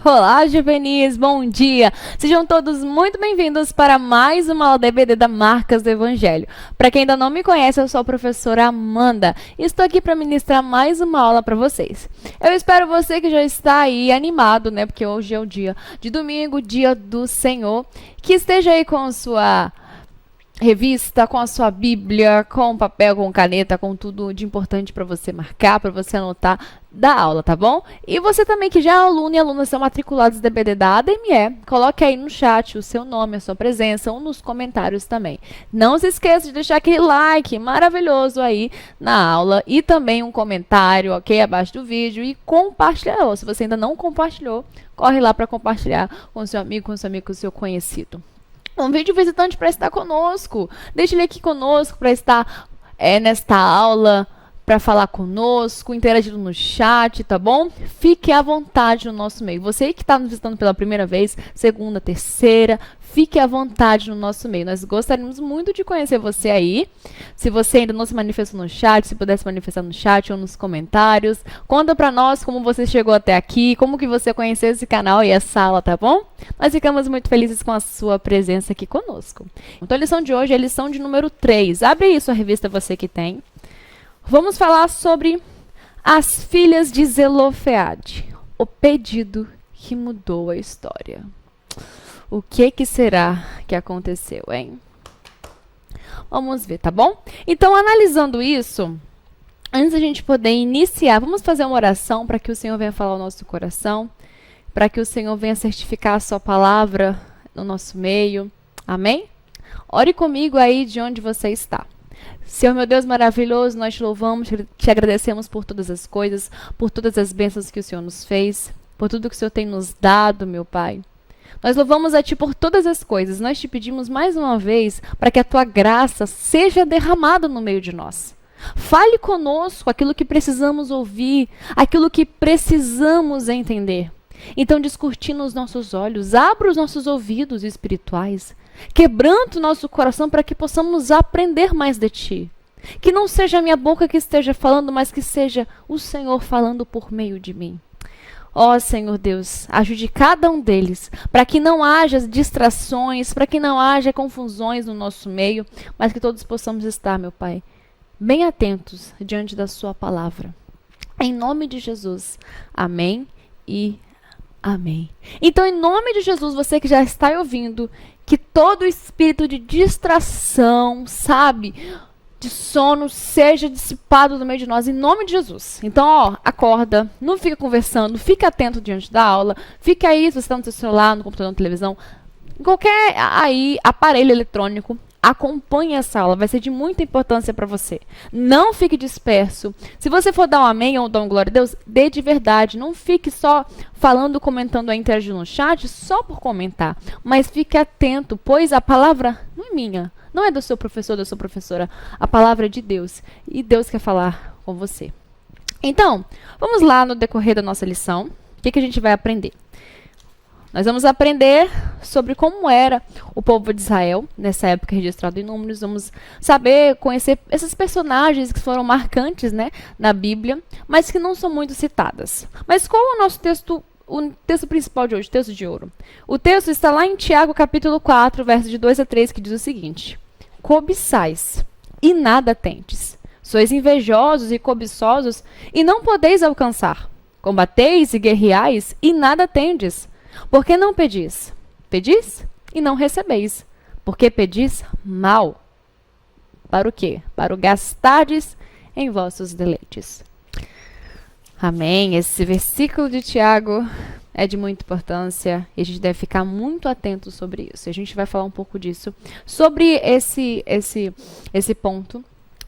Olá, juvenis, bom dia! Sejam todos muito bem-vindos para mais uma aula da EBD da Marcas do Evangelho. Para quem ainda não me conhece, eu sou a professora Amanda e estou aqui para ministrar mais uma aula para vocês. Eu espero você que já está aí animado, né? Porque hoje é o dia de domingo, dia do Senhor, que esteja aí com sua revista, com a sua Bíblia, com papel, com caneta, com tudo de importante para você marcar, para você anotar da aula, tá bom? E você também que já é aluno e alunas são matriculados da EBD da ADME, coloque aí no chat o seu nome, a sua presença ou nos comentários também. Não se esqueça de deixar aquele like maravilhoso aí na aula e também um comentário, ok? Abaixo do vídeo e compartilhar. Se você ainda não compartilhou, corre lá para compartilhar com seu amigo, com seu conhecido. Convide o visitante para estar conosco. Deixe ele aqui conosco para estar nesta aula, para falar conosco, interagindo no chat, tá bom? Fique à vontade no nosso meio. Você que está nos visitando pela primeira vez, segunda, terceira, fique à vontade no nosso meio. Nós gostaríamos muito de conhecer você aí. Se você ainda não se manifestou no chat, se puder se manifestar no chat ou nos comentários, conta pra nós como você chegou até aqui, como que você conheceu esse canal e essa aula, tá bom? Nós ficamos muito felizes com a sua presença aqui conosco. Então a lição de hoje é a lição de número 3. Abre aí sua revista, você que tem. Vamos falar sobre as filhas de Zelofeade, o pedido que mudou a história. O que será que aconteceu, hein? Vamos ver, tá bom? Então, analisando isso, antes da gente poder iniciar, vamos fazer uma oração para que o Senhor venha falar ao nosso coração, para que o Senhor venha certificar a sua palavra no nosso meio. Amém? Ore comigo aí de onde você está. Senhor, meu Deus maravilhoso, nós te louvamos, te agradecemos por todas as coisas, por todas as bênçãos que o Senhor nos fez, por tudo que o Senhor tem nos dado, meu Pai. Nós louvamos a Ti por todas as coisas. Nós te pedimos mais uma vez para que a Tua graça seja derramada no meio de nós. Fale conosco aquilo que precisamos ouvir, aquilo que precisamos entender. Então, descortina os nossos olhos, abra os nossos ouvidos espirituais, quebranta o nosso coração para que possamos aprender mais de Ti. Que não seja a minha boca que esteja falando, mas que seja o Senhor falando por meio de mim. Ó Senhor Deus, ajude cada um deles, para que não haja distrações, para que não haja confusões no nosso meio, mas que todos possamos estar, meu Pai, bem atentos diante da Sua palavra. Em nome de Jesus, amém e amém. Então, em nome de Jesus, você que já está ouvindo, que todo espírito de distração, de sono seja dissipado do meio de nós, em nome de Jesus. Então, acorda, não fica conversando, fica atento diante da aula, fica aí, se você está no seu celular, no computador, na televisão, em qualquer aparelho eletrônico, acompanhe essa aula, vai ser de muita importância para você. Não fique disperso. Se você for dar um amém ou dar um glória a Deus, dê de verdade. Não fique só falando, comentando, interagindo no chat, só por comentar. Mas fique atento, pois a palavra não é minha, não é do seu professor, da sua professora. A palavra é de Deus. E Deus quer falar com você. Então, vamos lá no decorrer da nossa lição. O que a gente vai aprender? Nós vamos aprender sobre como era o povo de Israel, nessa época registrado em Números. Vamos saber, conhecer esses personagens que foram marcantes, né, na Bíblia, mas que não são muito citadas. Mas qual é o nosso texto, o texto principal de hoje, o texto de ouro? O texto está lá em Tiago, capítulo 4, versos de 2 a 3, que diz o seguinte: cobiçais e nada tendes. Sois invejosos e cobiçosos e não podeis alcançar. Combateis e guerreais e nada tendes. Por que não pedis? Pedis e não recebeis. Porque pedis mal. Para o quê? Para o gastardes em vossos deleites. Amém. Esse versículo de Tiago é de muita importância e a gente deve ficar muito atento sobre isso. A gente vai falar um pouco disso, sobre esse ponto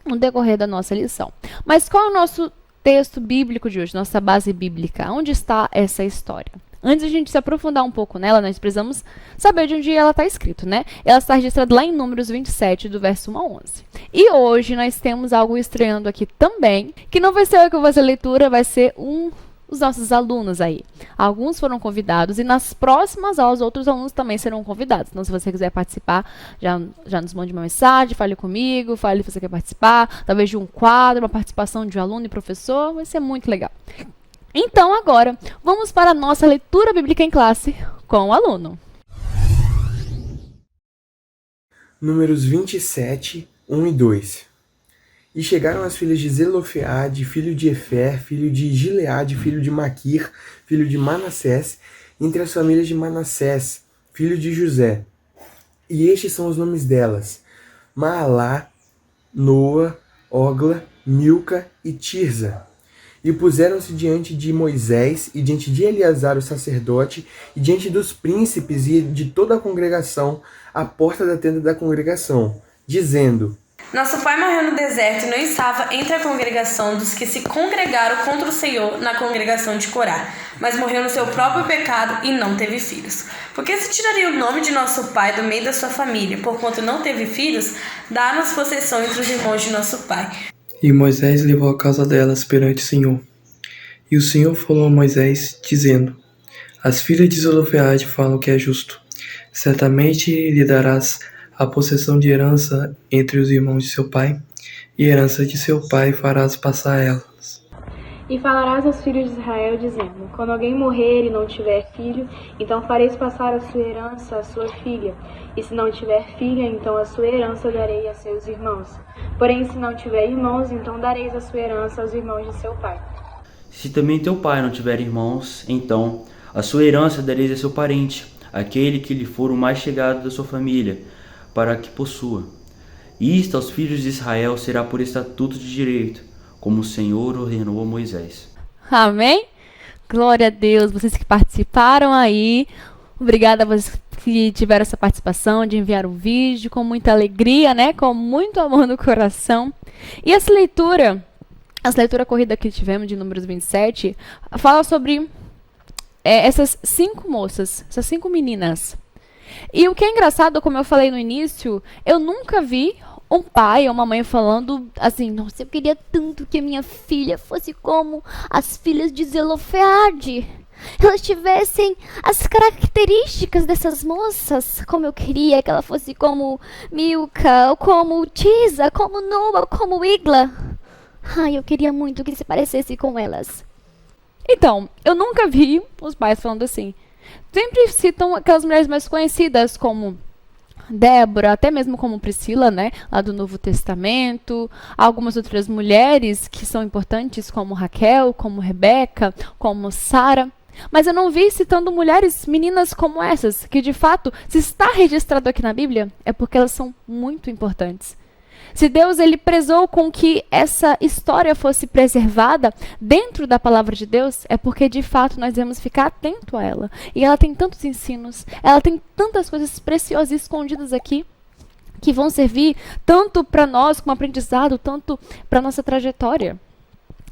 no decorrer da nossa lição. Mas qual é o nosso texto bíblico de hoje, nossa base bíblica? Onde está essa história? Antes de a gente se aprofundar um pouco nela, nós precisamos saber de onde ela está escrita, né? Ela está registrada lá em Números 27, do verso 1 a 11. E hoje nós temos algo estreando aqui também, que não vai ser eu que vou fazer a leitura, vai ser os nossos alunos aí. Alguns foram convidados e nas próximas aulas outros alunos também serão convidados. Então, se você quiser participar, já nos mande uma mensagem, fale comigo, fale se você quer participar, talvez de um quadro, uma participação de um aluno e professor, vai ser muito legal. Então, agora, vamos para a nossa leitura bíblica em classe com o aluno. Números 27, 1 e 2. E chegaram as filhas de Zelofeade, filho de Efer, filho de Gileade, filho de Maquir, filho de Manassés, entre as famílias de Manassés, filho de José. E estes são os nomes delas: Maalá, Noa, Ogla, Milca e Tirza. E puseram-se diante de Moisés, e diante de Eleazar o sacerdote, e diante dos príncipes e de toda a congregação, à porta da tenda da congregação, dizendo: Nosso pai morreu no deserto e não estava entre a congregação dos que se congregaram contra o Senhor na congregação de Corá, mas morreu no seu próprio pecado e não teve filhos. Porque se tiraria o nome de nosso pai do meio da sua família, porquanto não teve filhos, dá-nos possessão entre os irmãos de nosso pai. E Moisés levou a causa delas perante o Senhor. E o Senhor falou a Moisés, dizendo: As filhas de Zelofeade falam que é justo. Certamente lhe darás a possessão de herança entre os irmãos de seu pai, e herança de seu pai farás passar a elas. E falarás aos filhos de Israel, dizendo: Quando alguém morrer e não tiver filho, então fareis passar a sua herança à sua filha. E se não tiver filha, então a sua herança darei a seus irmãos. Porém, se não tiver irmãos, então dareis a sua herança aos irmãos de seu pai. Se também teu pai não tiver irmãos, então a sua herança dareis a seu parente, aquele que lhe for o mais chegado da sua família, para que possua. Isto aos filhos de Israel será por estatuto de direito, como o Senhor ordenou a Moisés. Amém? Glória a Deus, vocês que participaram aí. Obrigada a vocês que tiveram essa participação, de enviar um vídeo com muita alegria, né? Com muito amor no coração. E essa leitura corrida que tivemos de Números 27, fala sobre essas 5 moças, essas 5 meninas. E o que é engraçado, como eu falei no início, eu nunca vi um pai ou uma mãe falando assim: nossa, eu queria tanto que a minha filha fosse como as filhas de Zelofeade. Elas tivessem as características dessas moças, como eu queria que ela fosse como Milca, ou como Tirza, como Noa, como Igla. Ai, eu queria muito que se parecesse com elas. Então, eu nunca vi os pais falando assim. Sempre citam aquelas mulheres mais conhecidas, como Débora, até mesmo como Priscila, né, lá do Novo Testamento. Algumas outras mulheres que são importantes, como Raquel, como Rebeca, como Sara. Mas eu não vi citando mulheres, meninas como essas, que de fato, se está registrado aqui na Bíblia, é porque elas são muito importantes. Se Deus ele prezou com que essa história fosse preservada dentro da palavra de Deus, é porque de fato nós devemos ficar atento a ela. E ela tem tantos ensinos, ela tem tantas coisas preciosas escondidas aqui, que vão servir tanto para nós como aprendizado, tanto para nossa trajetória.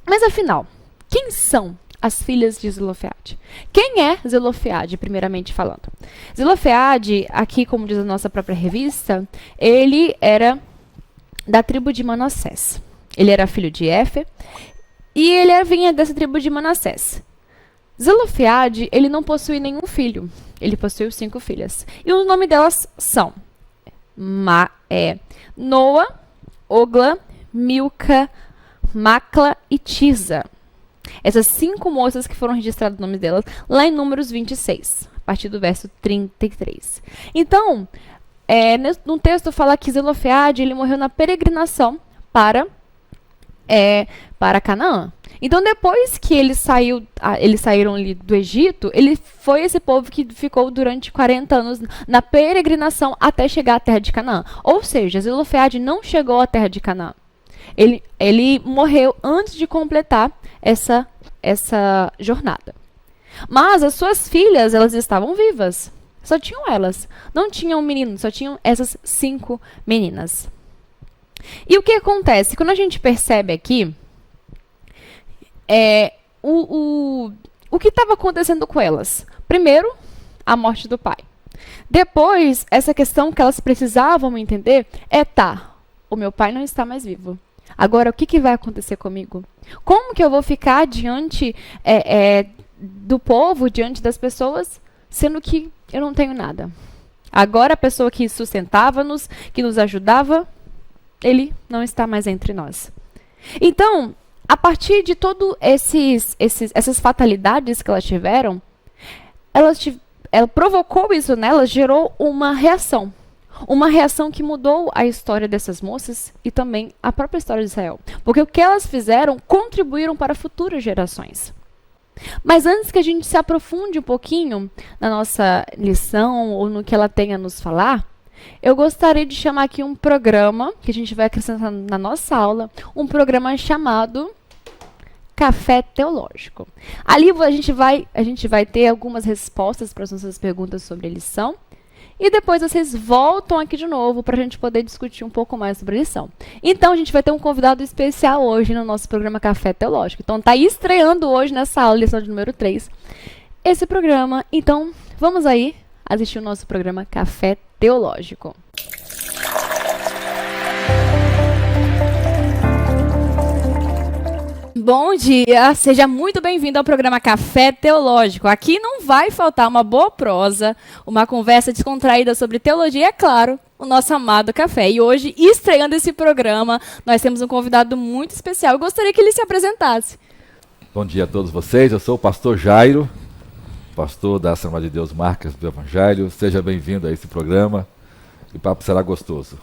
Mas afinal, quem são as filhas de Zelofeade? Quem é Zelofeade, primeiramente falando? Zelofeade, aqui como diz a nossa própria revista, ele era da tribo de Manassés. Ele era filho de Éfer e ele vinha dessa tribo de Manassés. Zelofeade, ele não possui nenhum filho. Ele possuiu 5 filhas. E o nome delas são Noa, Ogla, Milca, Macla e Tirza. Essas 5 moças que foram registrados os nomes delas lá em Números 26, a partir do verso 33. Então, no texto fala que Zelofeade ele morreu na peregrinação para Canaã. Então, depois que eles saíram ali do Egito, ele foi esse povo que ficou durante 40 anos na peregrinação até chegar à terra de Canaã. Ou seja, Zelofeade não chegou à terra de Canaã. Ele morreu antes de completar essa jornada. Mas as suas filhas, elas estavam vivas. Só tinham elas. Não tinham menino, só tinham essas 5 meninas. E o que acontece? Quando a gente percebe aqui, o que estava acontecendo com elas? Primeiro, a morte do pai. Depois, essa questão que elas precisavam entender o meu pai não está mais vivo. Agora, o que vai acontecer comigo? Como que eu vou ficar diante do povo, diante das pessoas, sendo que eu não tenho nada? Agora, a pessoa que sustentava-nos, que nos ajudava, ele não está mais entre nós. Então, a partir de todas essas fatalidades que elas tiveram, ela provocou isso nelas, gerou uma reação. Uma reação que mudou a história dessas moças e também a própria história de Israel. Porque o que elas fizeram contribuíram para futuras gerações. Mas antes que a gente se aprofunde um pouquinho na nossa lição ou no que ela tem a nos falar, eu gostaria de chamar aqui um programa que a gente vai acrescentar na nossa aula, um programa chamado Café Teológico. Ali a gente vai ter algumas respostas para as nossas perguntas sobre a lição. E depois vocês voltam aqui de novo para a gente poder discutir um pouco mais sobre a lição. Então, a gente vai ter um convidado especial hoje no nosso programa Café Teológico. Então, está estreando hoje nessa aula, lição de número 3, esse programa. Então, vamos aí assistir o nosso programa Café Teológico. Bom dia, seja muito bem-vindo ao programa Café Teológico. Aqui não vai faltar uma boa prosa, uma conversa descontraída sobre teologia e, é claro, o nosso amado café. E hoje, estreando esse programa, nós temos um convidado muito especial. Eu gostaria que ele se apresentasse. Bom dia a todos vocês, eu sou o pastor Jairo, pastor da Assembleia de Deus Marcas do Evangelho. Seja bem-vindo a esse programa, e o papo será gostoso.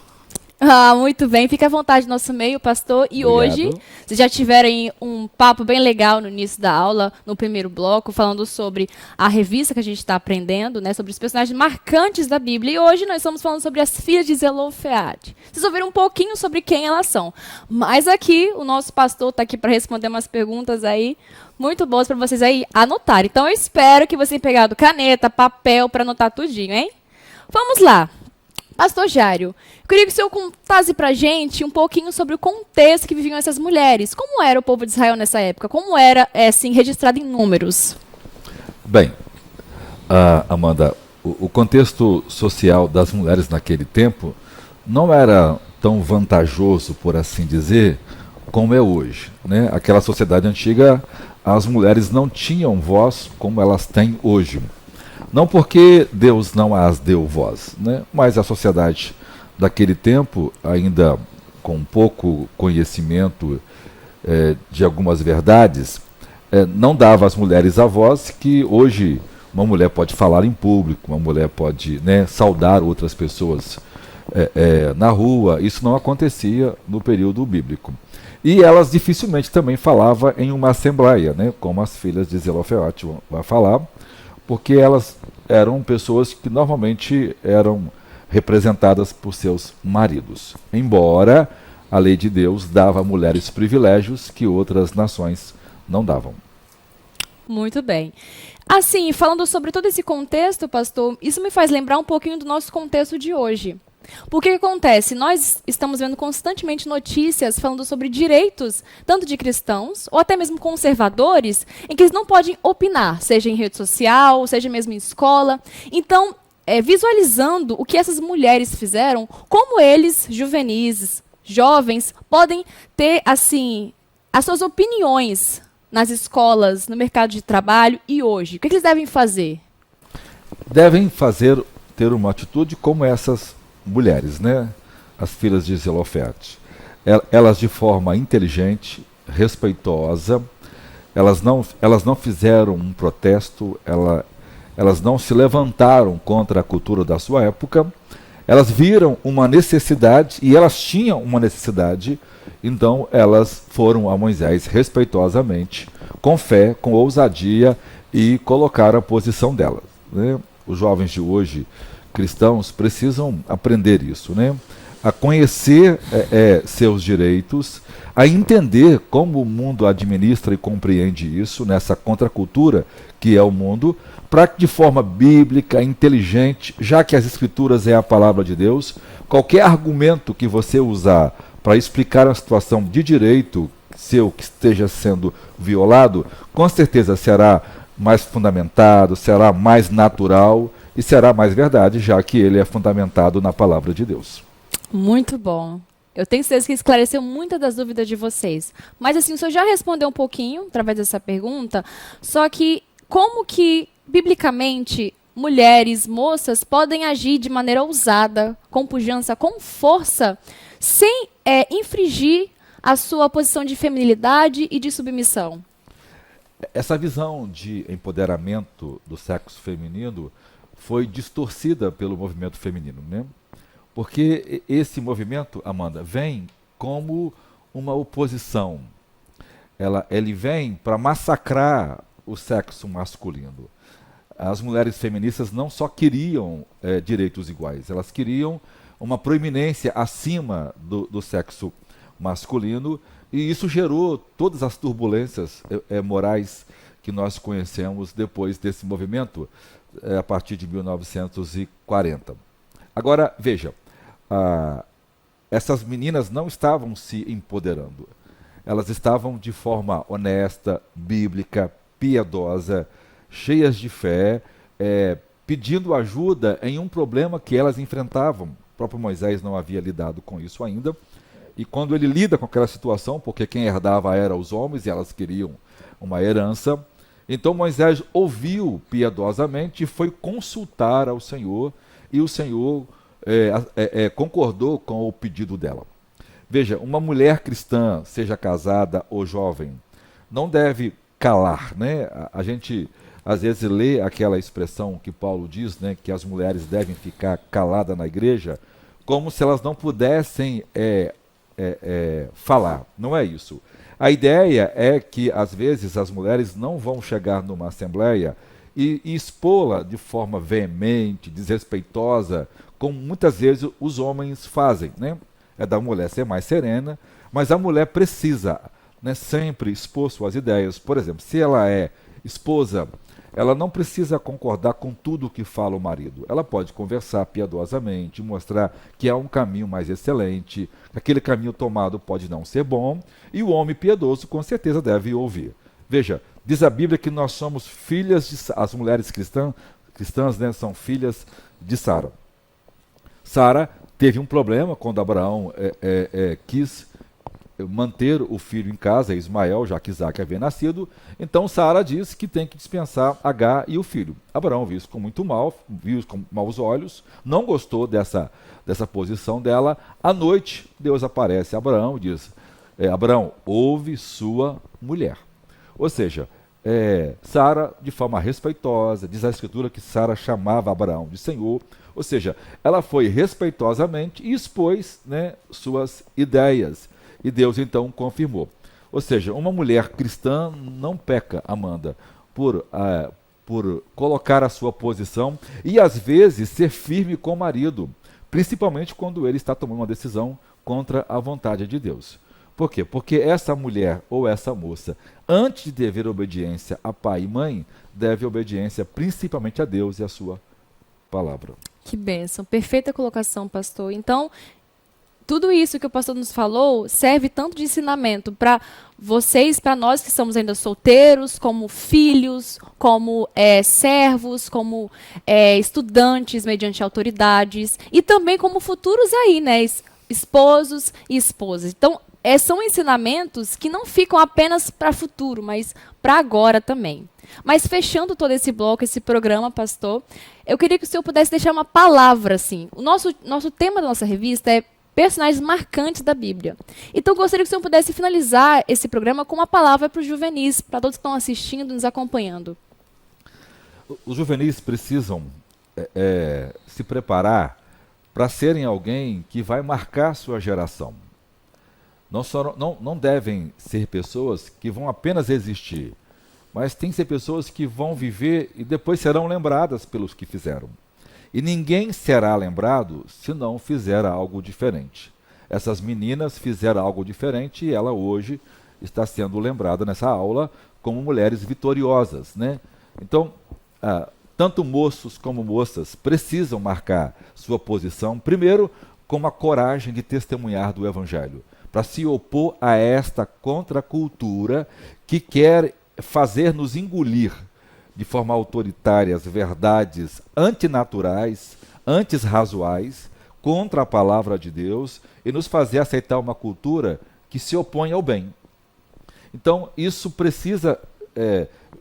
Muito bem, fique à vontade no nosso meio, pastor. E Obrigado. Hoje, vocês já tiveram um papo bem legal no início da aula, no primeiro bloco, falando sobre a revista que a gente está aprendendo, né, sobre os personagens marcantes da Bíblia. E hoje nós estamos falando sobre as filhas de Zelofeade. Vocês ouviram um pouquinho sobre quem elas são. Mas aqui, o nosso pastor está aqui para responder umas perguntas aí muito boas para vocês aí anotarem. Então, eu espero que vocês tenham pegado caneta, papel para anotar tudinho, hein? Vamos lá. Pastor Jairo, eu queria que o senhor contasse pra gente um pouquinho sobre o contexto que viviam essas mulheres. Como era o povo de Israel nessa época? Como era, assim, registrado em números? Bem, Amanda, o contexto social das mulheres naquele tempo não era tão vantajoso, por assim dizer, como é hoje, né? Aquela sociedade antiga, as mulheres não tinham voz como elas têm hoje. Não porque Deus não as deu voz, né? Mas a sociedade daquele tempo, ainda com pouco conhecimento de algumas verdades, não dava às mulheres a voz que hoje uma mulher pode falar em público, uma mulher pode, né, saudar outras pessoas na rua. Isso não acontecia no período bíblico. E elas dificilmente também falavam em uma assembleia, né, como as filhas de Zelofeade vai falar, porque elas eram pessoas que normalmente eram representadas por seus maridos. Embora a lei de Deus dava a mulheres privilégios que outras nações não davam. Muito bem. Assim, falando sobre todo esse contexto, pastor, isso me faz lembrar um pouquinho do nosso contexto de hoje. Porque o que acontece? Nós estamos vendo constantemente notícias falando sobre direitos, tanto de cristãos, ou até mesmo conservadores, em que eles não podem opinar, seja em rede social, seja mesmo em escola. Então, visualizando o que essas mulheres fizeram, como eles, juvenis, jovens, podem ter, assim, as suas opiniões nas escolas, no mercado de trabalho e hoje. O que eles devem fazer? Devem ter uma atitude como essas mulheres, né? As filhas de Zelofeade. Elas de forma inteligente, respeitosa, elas não fizeram um protesto, elas não se levantaram contra a cultura da sua época, elas viram uma necessidade, e elas tinham uma necessidade, então elas foram a Moisés respeitosamente, com fé, com ousadia, e colocaram a posição delas, né? Os jovens de hoje, cristãos, precisam aprender isso, né? A conhecer seus direitos, a entender como o mundo administra e compreende isso, nessa contracultura que é o mundo, para que de forma bíblica, inteligente, já que as Escrituras é a palavra de Deus, qualquer argumento que você usar para explicar a situação de direito seu que esteja sendo violado, com certeza será mais fundamentado, será mais natural, e será mais verdade, já que ele é fundamentado na palavra de Deus. Muito bom. Eu tenho certeza que esclareceu muitas das dúvidas de vocês. Mas assim, o senhor já respondeu um pouquinho, através dessa pergunta, só que como que, biblicamente, mulheres, moças, podem agir de maneira ousada, com pujança, com força, sem infringir a sua posição de feminilidade e de submissão? Essa visão de empoderamento do sexo feminino foi distorcida pelo movimento feminino, né? Porque esse movimento, Amanda, vem como uma oposição. Ele vem para massacrar o sexo masculino. As mulheres feministas não só queriam direitos iguais, elas queriam uma proeminência acima do sexo masculino, e isso gerou todas as turbulências morais que nós conhecemos depois desse movimento, a partir de 1940. Agora, veja, essas meninas não estavam se empoderando. Elas estavam de forma honesta, bíblica, piedosa, cheias de fé, pedindo ajuda em um problema que elas enfrentavam. O próprio Moisés não havia lidado com isso ainda. E quando ele lida com aquela situação, porque quem herdava eram os homens e elas queriam uma herança, então Moisés ouviu piedosamente e foi consultar ao Senhor, e o Senhor concordou com o pedido dela. Veja, uma mulher cristã, seja casada ou jovem, não deve calar, né? A gente às vezes lê aquela expressão que Paulo diz, né, que as mulheres devem ficar caladas na igreja, como se elas não pudessem falar. Não é isso. A ideia é que às vezes as mulheres não vão chegar numa assembleia e expô-la de forma veemente, desrespeitosa, como muitas vezes os homens fazem, né? É da mulher ser mais serena, mas a mulher precisa, né, sempre expor suas ideias. Por exemplo, se ela é esposa, ela não precisa concordar com tudo o que fala o marido. Ela pode conversar piedosamente, mostrar que há um caminho mais excelente, que aquele caminho tomado pode não ser bom, e o homem piedoso com certeza deve ouvir. Veja, diz a Bíblia que nós somos filhas de... As mulheres cristãs, né, são filhas de Sara. Sara teve um problema quando Abraão quis manter o filho em casa, Ismael, já que Isaac havia nascido. Então Sara diz que tem que dispensar Agar e o filho. Abraão viu isso com muito mal, viu isso com maus olhos, não gostou dessa posição dela. À noite, Deus aparece a Abraão e diz: Abraão, ouve sua mulher. Ou seja, Sara, de forma respeitosa, diz a Escritura que Sara chamava Abraão de Senhor. Ou seja, ela foi respeitosamente e expôs, né, suas ideias. E Deus então confirmou. Ou seja, uma mulher cristã não peca, Amanda, por colocar a sua posição e às vezes ser firme com o marido, principalmente quando ele está tomando uma decisão contra a vontade de Deus. Por quê? Porque essa mulher ou essa moça, antes de dever obediência a pai e mãe, deve obediência principalmente a Deus e a sua palavra. Que bênção, perfeita colocação, pastor. Então, tudo isso que o pastor nos falou serve tanto de ensinamento para vocês, para nós que somos ainda solteiros, como filhos, como servos, como estudantes mediante autoridades, e também como futuros aí, né, esposos e esposas. Então, são ensinamentos que não ficam apenas para futuro, mas para agora também. Mas fechando todo esse bloco, esse programa, pastor, eu queria que o senhor pudesse deixar uma palavra, assim. O nosso tema da nossa revista é personagens marcantes da Bíblia. Então, eu gostaria que o senhor pudesse finalizar esse programa com uma palavra para os juvenis, para todos que estão assistindo e nos acompanhando. Os juvenis precisam se preparar para serem alguém que vai marcar sua geração. Não devem ser pessoas que vão apenas existir, mas tem que ser pessoas que vão viver e depois serão lembradas pelos que fizeram. E ninguém será lembrado se não fizer algo diferente. Essas meninas fizeram algo diferente e ela hoje está sendo lembrada nessa aula como mulheres vitoriosas, né? Então, tanto moços como moças precisam marcar sua posição, primeiro, com a coragem de testemunhar do Evangelho, para se opor a esta contracultura que quer fazer-nos engolir de forma autoritária as verdades antinaturais, antirrazoais, contra a palavra de Deus e nos fazer aceitar uma cultura que se opõe ao bem. Então, isso precisa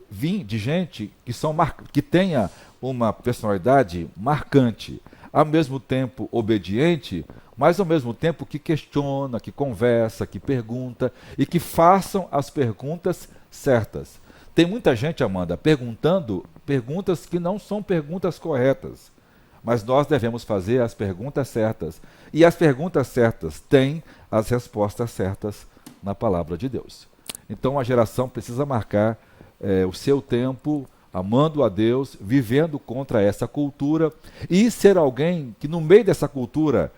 vir de gente que tenha uma personalidade marcante. ao mesmo tempo obediente, mas ao mesmo tempo que questiona, que conversa, que pergunta e que façam as perguntas certas. Tem muita gente, Amanda, perguntando perguntas que não são perguntas corretas, mas nós devemos fazer as perguntas certas. E as perguntas certas têm as respostas certas na palavra de Deus. Então a geração precisa marcar o seu tempo amando a Deus, vivendo contra essa cultura e ser alguém que no meio dessa cultura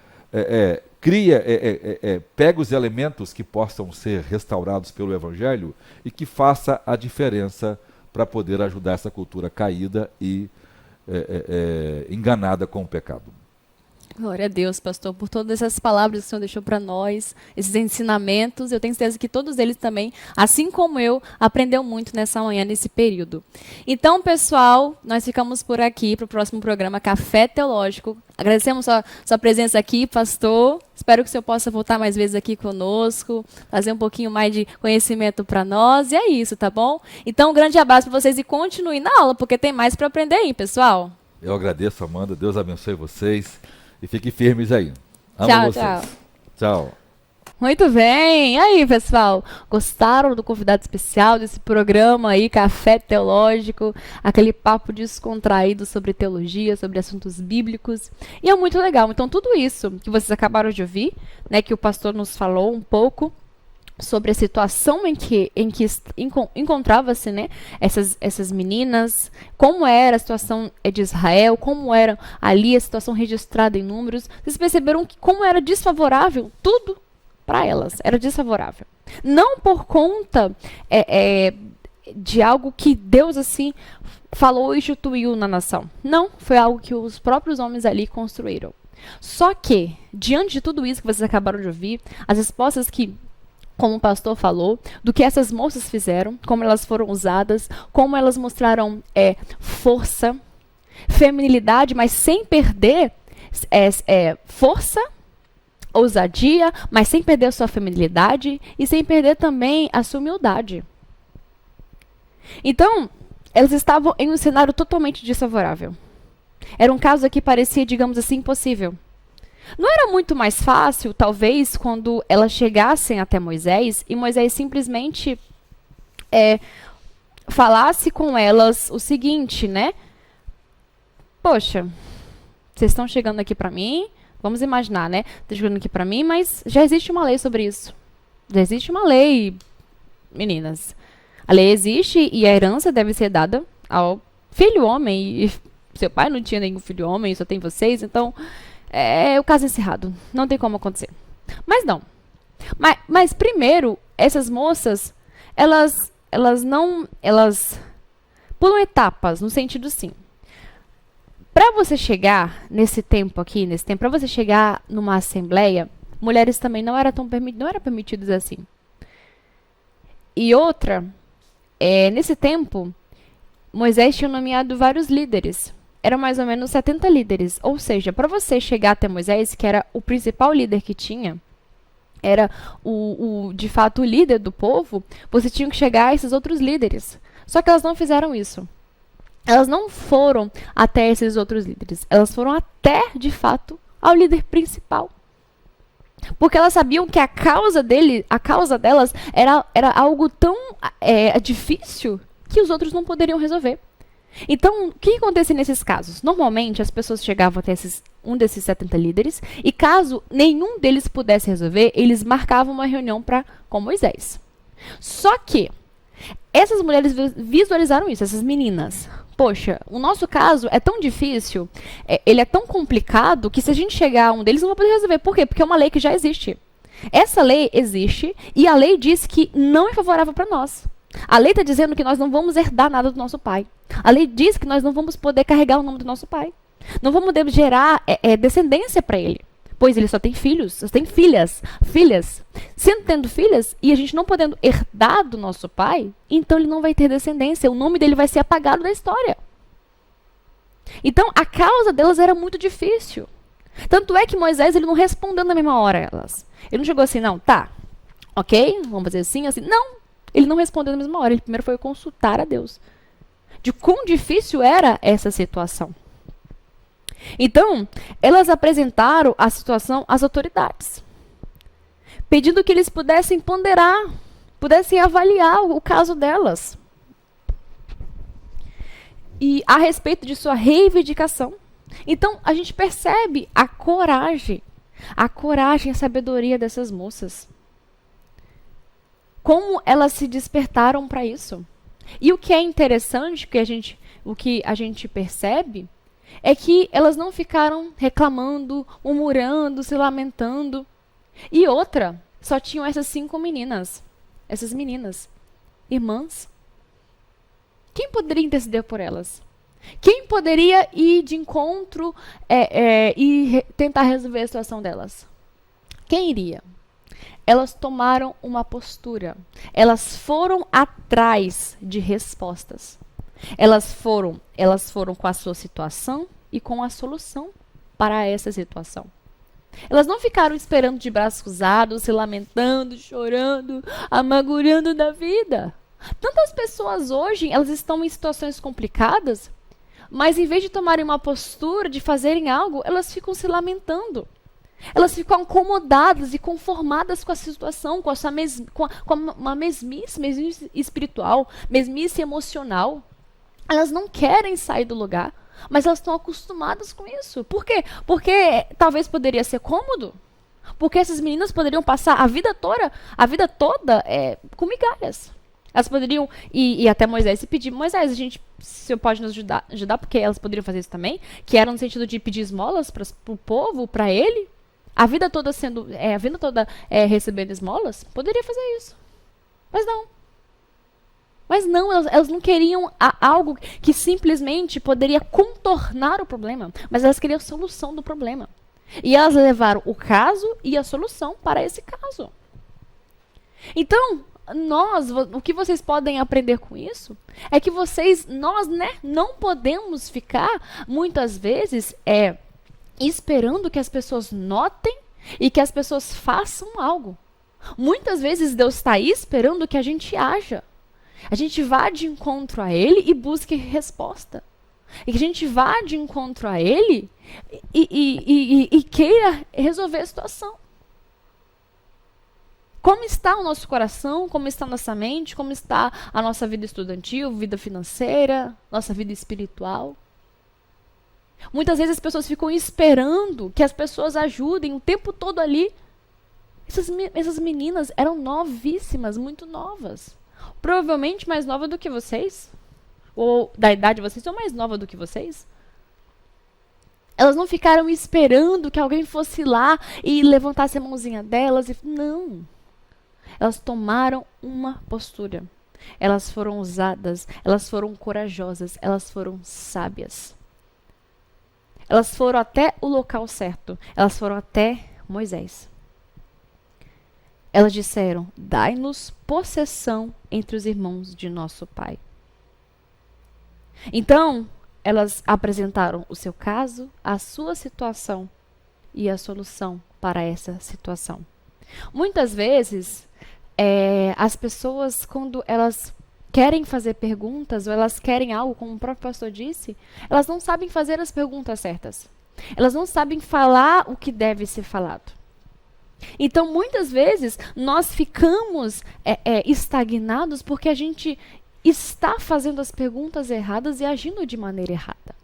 pega os elementos que possam ser restaurados pelo Evangelho e que faça a diferença para poder ajudar essa cultura caída e enganada com o pecado. Glória a Deus, pastor, por todas essas palavras que o Senhor deixou para nós, esses ensinamentos. Eu tenho certeza que todos eles também, assim como eu, aprendeu muito nessa manhã, nesse período. Então, pessoal, nós ficamos por aqui para o próximo programa Café Teológico. Agradecemos sua presença aqui, pastor. Espero que o Senhor possa voltar mais vezes aqui conosco, trazer um pouquinho mais de conhecimento para nós. E é isso, tá bom? Então, um grande abraço para vocês e continue na aula, porque tem mais para aprender aí, pessoal. Eu agradeço, Amanda. Deus abençoe vocês. E fiquem firmes aí. Amo Tchau, vocês. tchau. Tchau. Muito bem. E aí, pessoal? Gostaram do convidado especial desse programa aí, Café Teológico? Aquele papo descontraído sobre teologia, sobre assuntos bíblicos. E é muito legal. Então, tudo isso que vocês acabaram de ouvir, né, que o pastor nos falou um pouco sobre a situação em que encontrava-se, né, essas meninas, como era a situação de Israel, como era ali a situação registrada em Números. Vocês perceberam que como era desfavorável tudo para elas, era desfavorável. Não por conta de algo que Deus assim falou e instituiu na nação. Não, foi algo que os próprios homens ali construíram. Só que, diante de tudo isso que vocês acabaram de ouvir, as respostas que, como o pastor falou, do que essas moças fizeram, como elas foram usadas, como elas mostraram força, feminilidade, mas sem perder força, ousadia, mas sem perder a sua feminilidade e sem perder também a sua humildade. Então, elas estavam em um cenário totalmente desfavorável. Era um caso que parecia, digamos assim, impossível. Não era muito mais fácil, talvez, quando elas chegassem até Moisés e Moisés simplesmente falasse com elas o seguinte, né? Poxa, vocês estão chegando aqui para mim, vamos imaginar, né? Estão chegando aqui para mim, mas já existe uma lei sobre isso. Já existe uma lei, meninas. A lei existe e a herança deve ser dada ao filho homem. E seu pai não tinha nenhum filho homem, só tem vocês, então o caso encerrado. Não tem como acontecer. Mas não. Mas primeiro, essas moças, elas pulam etapas, no sentido assim. Para você chegar nesse tempo, para você chegar numa assembleia, mulheres também não eram permitidas assim. E outra, nesse tempo, Moisés tinha nomeado vários líderes. Eram mais ou menos 70 líderes. Ou seja, para você chegar até Moisés, que era o principal líder que tinha, era de fato o líder do povo, você tinha que chegar a esses outros líderes. Só que elas não fizeram isso. Elas não foram até esses outros líderes. Elas foram até, de fato, ao líder principal. Porque elas sabiam que a causa delas era algo tão difícil que os outros não poderiam resolver. Então, o que acontecia nesses casos? Normalmente, as pessoas chegavam até um desses 70 líderes e caso nenhum deles pudesse resolver, eles marcavam uma reunião com Moisés. Só que essas mulheres visualizaram isso, essas meninas. Poxa, o nosso caso é tão difícil, ele é tão complicado, que se a gente chegar a um deles, não vai poder resolver. Por quê? Porque é uma lei que já existe. Essa lei existe e a lei diz que não é favorável para nós. A lei está dizendo que nós não vamos herdar nada do nosso pai. A lei diz que nós não vamos poder carregar o nome do nosso pai. Não vamos poder gerar descendência para ele. Pois ele só tem filhos, só tem filhas. Sendo tendo filhas e a gente não podendo herdar do nosso pai, então ele não vai ter descendência. O nome dele vai ser apagado da história. Então a causa delas era muito difícil. Tanto é que Moisés ele não respondeu na mesma hora a elas. Ele não chegou assim, não, tá, ok, vamos fazer assim. Não. Ele não respondeu na mesma hora, ele primeiro foi consultar a Deus. De quão difícil era essa situação. Então, elas apresentaram a situação às autoridades, pedindo que eles pudessem ponderar, pudessem avaliar o caso delas. E a respeito de sua reivindicação. Então, a gente percebe a coragem e a sabedoria dessas moças. Como elas se despertaram para isso. E o que é interessante, o que a gente percebe, é que elas não ficaram reclamando, murmurando, se lamentando. E outra, só tinham essas 5 meninas. Essas meninas. Irmãs. Quem poderia interceder por elas? Quem poderia ir de encontro e tentar resolver a situação delas? Quem iria? Elas tomaram uma postura. Elas foram atrás de respostas. Elas foram com a sua situação e com a solução para essa situação. Elas não ficaram esperando de braços cruzados, se lamentando, chorando, amargurando da vida. Tantas pessoas hoje, elas estão em situações complicadas, mas em vez de tomarem uma postura, de fazerem algo, elas ficam se lamentando. Elas ficam acomodadas e conformadas com a situação, com uma mesmice espiritual, mesmice emocional. Elas não querem sair do lugar, mas elas estão acostumadas com isso. Por quê? Porque talvez poderia ser cômodo. Porque essas meninas poderiam passar a vida toda com migalhas. Elas poderiam ir até Moisés e pedir: Moisés, o senhor pode nos ajudar, porque elas poderiam fazer isso também, que era no sentido de pedir esmolas para o povo, para ele. A vida toda recebendo esmolas, poderia fazer isso. Mas não, elas não queriam algo que simplesmente poderia contornar o problema, mas elas queriam a solução do problema. E elas levaram o caso e a solução para esse caso. Então, o que vocês podem aprender com isso é que nós não podemos ficar, muitas vezes, esperando que as pessoas notem e que as pessoas façam algo. Muitas vezes Deus está aí esperando que a gente haja. A gente vá de encontro a Ele e busque resposta. E que a gente vá de encontro a Ele e queira resolver a situação. Como está o nosso coração, como está a nossa mente, como está a nossa vida estudantil, vida financeira, nossa vida espiritual. Muitas vezes as pessoas ficam esperando que as pessoas ajudem o tempo todo ali. Essas meninas eram novíssimas, muito novas. Provavelmente mais nova do que vocês. Ou da idade de vocês, ou mais nova do que vocês. Elas não ficaram esperando que alguém fosse lá e levantasse a mãozinha delas. Não. Elas tomaram uma postura. Elas foram ousadas, elas foram corajosas, elas foram sábias. Elas foram até o local certo. Elas foram até Moisés. Elas disseram: dai-nos possessão entre os irmãos de nosso pai. Então, elas apresentaram o seu caso, a sua situação e a solução para essa situação. Muitas vezes, as pessoas, quando elas querem fazer perguntas ou elas querem algo, como o próprio pastor disse, elas não sabem fazer as perguntas certas. Elas não sabem falar o que deve ser falado. Então, muitas vezes, nós ficamos estagnados porque a gente está fazendo as perguntas erradas e agindo de maneira errada.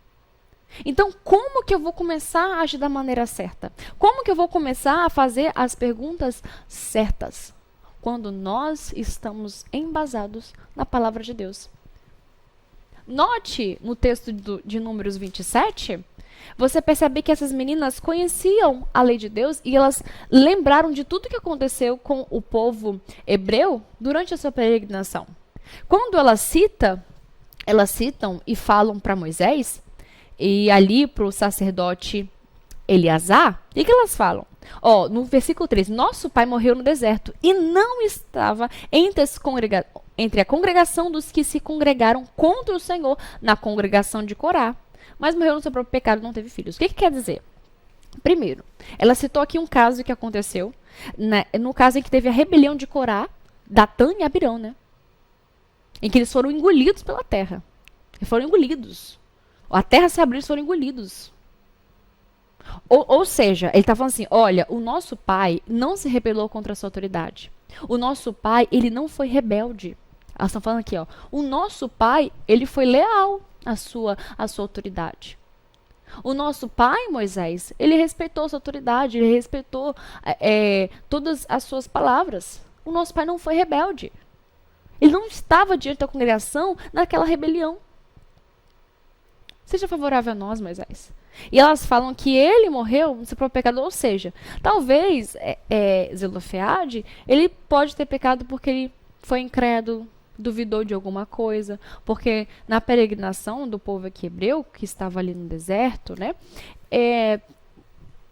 Então, como que eu vou começar a agir da maneira certa? Como que eu vou começar a fazer as perguntas certas? Quando nós estamos embasados na palavra de Deus. Note no texto de Números 27, você percebe que essas meninas conheciam a lei de Deus e elas lembraram de tudo que aconteceu com o povo hebreu durante a sua peregrinação. Quando elas citam e falam para Moisés e ali para o sacerdote Eleazar, o que elas falam? No versículo 3, nosso pai morreu no deserto e não estava entre a congregação dos que se congregaram contra o Senhor na congregação de Corá, mas morreu no seu próprio pecado e não teve filhos. O que quer dizer? Primeiro, ela citou aqui um caso que aconteceu, no caso em que teve a rebelião de Corá, Datã e Abirão, né? Em que eles foram engolidos pela terra. Eles foram engolidos. A terra se abriu e eles foram engolidos. Ou seja, ele está falando assim, olha, o nosso pai não se rebelou contra a sua autoridade. O nosso pai, ele não foi rebelde. Elas estão falando aqui, ó, o nosso pai, ele foi leal à sua autoridade. O nosso pai, Moisés, ele respeitou a sua autoridade, ele respeitou todas as suas palavras. O nosso pai não foi rebelde. Ele não estava diante da congregação naquela rebelião. Seja favorável a nós, Moisés. E elas falam que ele morreu no seu próprio pecado, ou seja, talvez Zelofeade, ele pode ter pecado porque ele foi incrédulo, duvidou de alguma coisa, porque na peregrinação do povo aqui hebreu, que estava ali no deserto, né,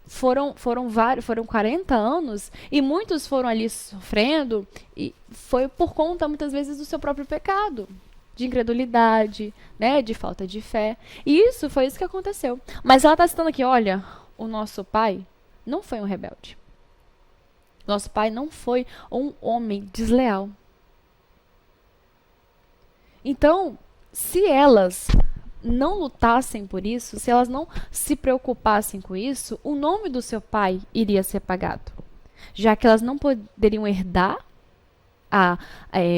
foram 40 anos, e muitos foram ali sofrendo, e foi por conta, muitas vezes, do seu próprio pecado, de incredulidade, né, de falta de fé. E foi isso que aconteceu. Mas ela está citando aqui, olha, o nosso pai não foi um rebelde. Nosso pai não foi um homem desleal. Então, se elas não lutassem por isso, se elas não se preocupassem com isso, o nome do seu pai iria ser apagado. Já que elas não poderiam herdar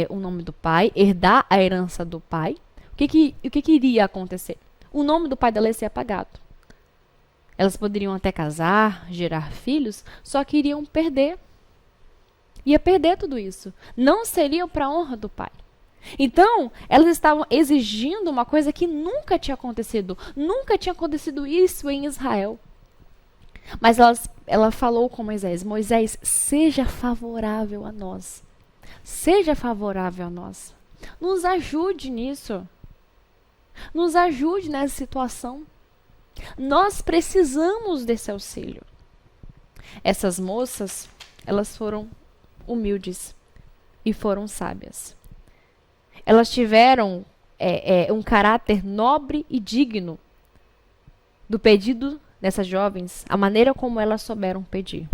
o nome do pai, herdar a herança do pai, o que iria acontecer? O nome do pai dela ia ser apagado. Elas poderiam até casar, gerar filhos, só que iriam perder. Ia perder tudo isso. Não seriam para a honra do pai. Então, elas estavam exigindo uma coisa que nunca tinha acontecido. Nunca tinha acontecido isso em Israel. Mas ela falou com Moisés, Moisés, seja favorável a nós. Seja favorável a nós. Nos ajude nisso. Nos ajude nessa situação. Nós precisamos desse auxílio. Essas moças, elas foram humildes e foram sábias. Elas tiveram um caráter nobre e digno do pedido dessas jovens, a maneira como elas souberam pedir.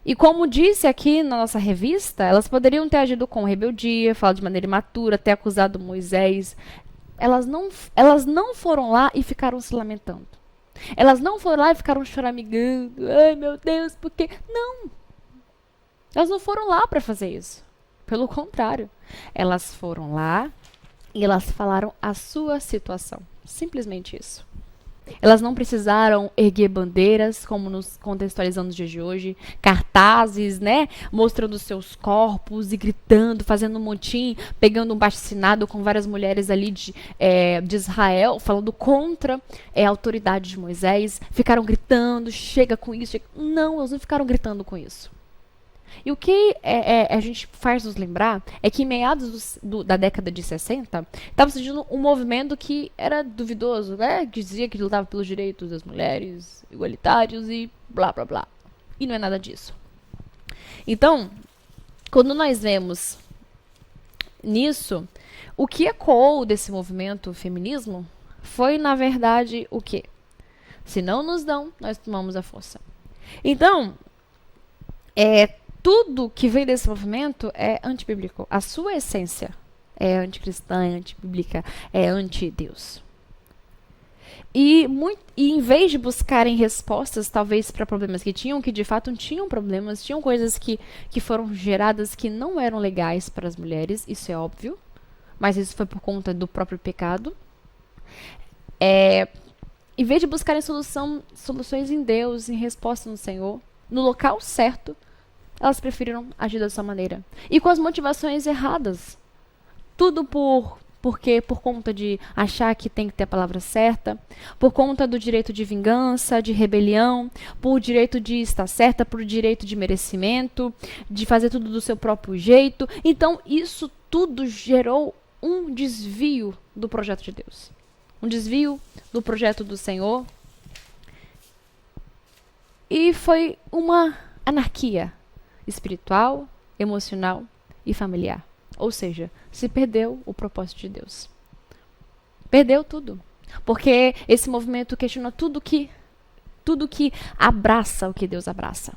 E como disse aqui na nossa revista, elas poderiam ter agido com rebeldia, falado de maneira imatura, ter acusado Moisés. Elas não foram lá e ficaram se lamentando. Elas não foram lá e ficaram choramingando. Ai, meu Deus, por quê? Não. Elas não foram lá para fazer isso. Pelo contrário. Elas foram lá e elas falaram a sua situação. Simplesmente isso. Elas não precisaram erguer bandeiras, como nos contextualizando nos dias de hoje, cartazes, né, mostrando seus corpos e gritando, fazendo um motim, pegando um baixo-assinado com várias mulheres ali de Israel, falando contra a autoridade de Moisés, ficaram gritando, chega com isso. Não, elas não ficaram gritando com isso. E o que a gente faz nos lembrar é que em meados da década de 60, estava surgindo um movimento que era duvidoso, né? Que dizia que lutava pelos direitos das mulheres, igualitários e blá, blá, blá. E não é nada disso. Então, quando nós vemos nisso, o que ecoou desse movimento feminismo foi, na verdade, o quê? Se não nos dão, nós tomamos a força. Então, tudo que vem desse movimento é antibíblico. A sua essência é anticristã, é antibíblica, é anti-Deus. E em vez de buscarem respostas, talvez, para problemas que de fato tinham problemas, tinham coisas que foram geradas que não eram legais para as mulheres, isso é óbvio, mas isso foi por conta do próprio pecado. Em vez de buscarem soluções em Deus, em resposta no Senhor, no local certo, elas preferiram agir dessa maneira. E com as motivações erradas. Tudo por conta de achar que tem que ter a palavra certa, por conta do direito de vingança, de rebelião, por direito de estar certa, por direito de merecimento, de fazer tudo do seu próprio jeito. Então, isso tudo gerou um desvio do projeto de Deus. Um desvio do projeto do Senhor. E foi uma anarquia espiritual, emocional e familiar. Ou seja, se perdeu o propósito de Deus. Perdeu tudo. Porque esse movimento questiona tudo que abraça o que Deus abraça.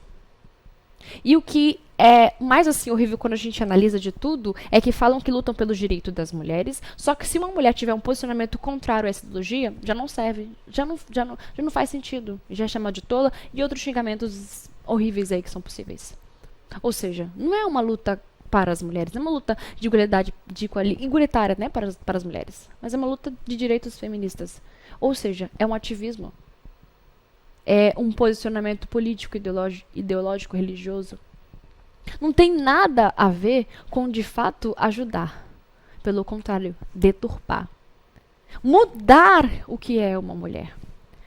E o que é mais assim horrível quando a gente analisa de tudo é que falam que lutam pelo direito das mulheres, só que se uma mulher tiver um posicionamento contrário a essa ideologia, já não serve, já não faz sentido, já é chamada de tola e outros xingamentos horríveis aí que são possíveis. Ou seja, não é uma luta para as mulheres, não é uma luta de igualdade, igualitária, né, para as mulheres, mas é uma luta de direitos feministas. Ou seja, é um ativismo. É um posicionamento político, ideológico, religioso. Não tem nada a ver com, de fato, ajudar. Pelo contrário, deturpar. Mudar o que é uma mulher.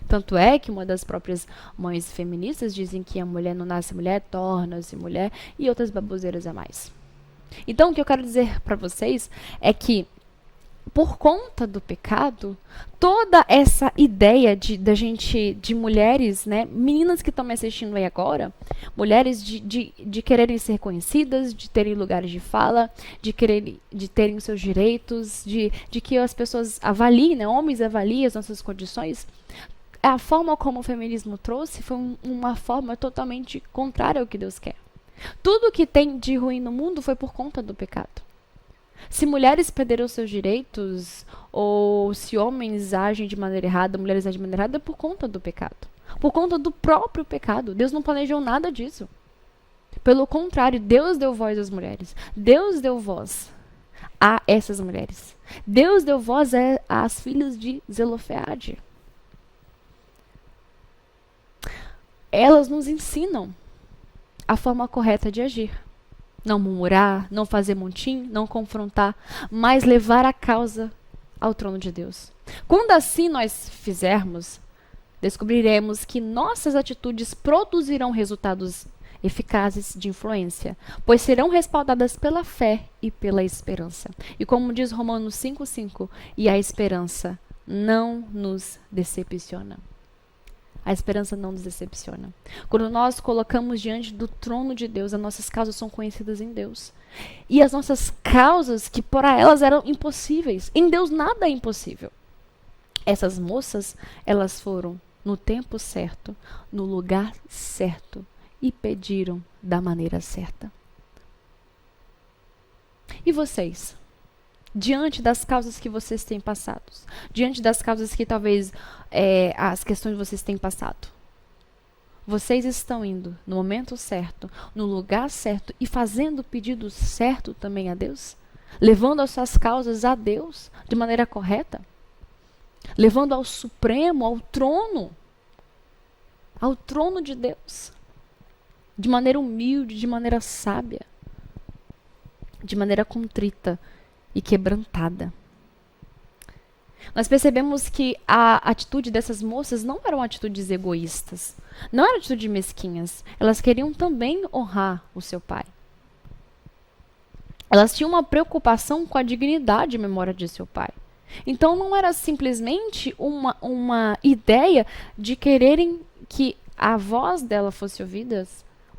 Tanto é que uma das próprias mães feministas dizem que a mulher não nasce mulher, torna-se mulher e outras baboseiras a mais. Então, o que eu quero dizer para vocês é que, por conta do pecado, toda essa ideia de mulheres, né, meninas que estão me assistindo aí agora, mulheres de quererem ser conhecidas, de terem lugares de fala, de terem seus direitos, de que as pessoas avaliem, né, homens avaliem as nossas condições, a forma como o feminismo trouxe foi uma forma totalmente contrária ao que Deus quer. Tudo que tem de ruim no mundo foi por conta do pecado. Se mulheres perderam seus direitos, ou se homens agem de maneira errada, mulheres agem de maneira errada, é por conta do pecado. Por conta do próprio pecado. Deus não planejou nada disso. Pelo contrário, Deus deu voz às mulheres. Deus deu voz a essas mulheres. Deus deu voz às filhas de Zelofeade. Elas nos ensinam a forma correta de agir. Não murmurar, não fazer montim, não confrontar, mas levar a causa ao trono de Deus. Quando assim nós fizermos, descobriremos que nossas atitudes produzirão resultados eficazes de influência, pois serão respaldadas pela fé e pela esperança. E como diz Romanos 5:5, e a esperança não nos decepciona. A esperança não nos decepciona. Quando nós colocamos diante do trono de Deus, as nossas causas são conhecidas em Deus. E as nossas causas, que para elas eram impossíveis, em Deus nada é impossível. Essas moças, elas foram no tempo certo, no lugar certo e pediram da maneira certa. E vocês? Diante das causas que vocês têm passado, diante das causas que talvez as questões que vocês têm passado, vocês estão indo no momento certo, no lugar certo e fazendo o pedido certo também a Deus? Levando as suas causas a Deus de maneira correta? Levando ao Supremo, ao trono de Deus, de maneira humilde, de maneira sábia, de maneira contrita e quebrantada. Nós percebemos que a atitude dessas moças não eram atitudes egoístas, não eram atitudes mesquinhas. Elas queriam também honrar o seu pai. Elas tinham uma preocupação com a dignidade e memória de seu pai. Então não era simplesmente uma ideia de quererem que a voz dela fosse ouvida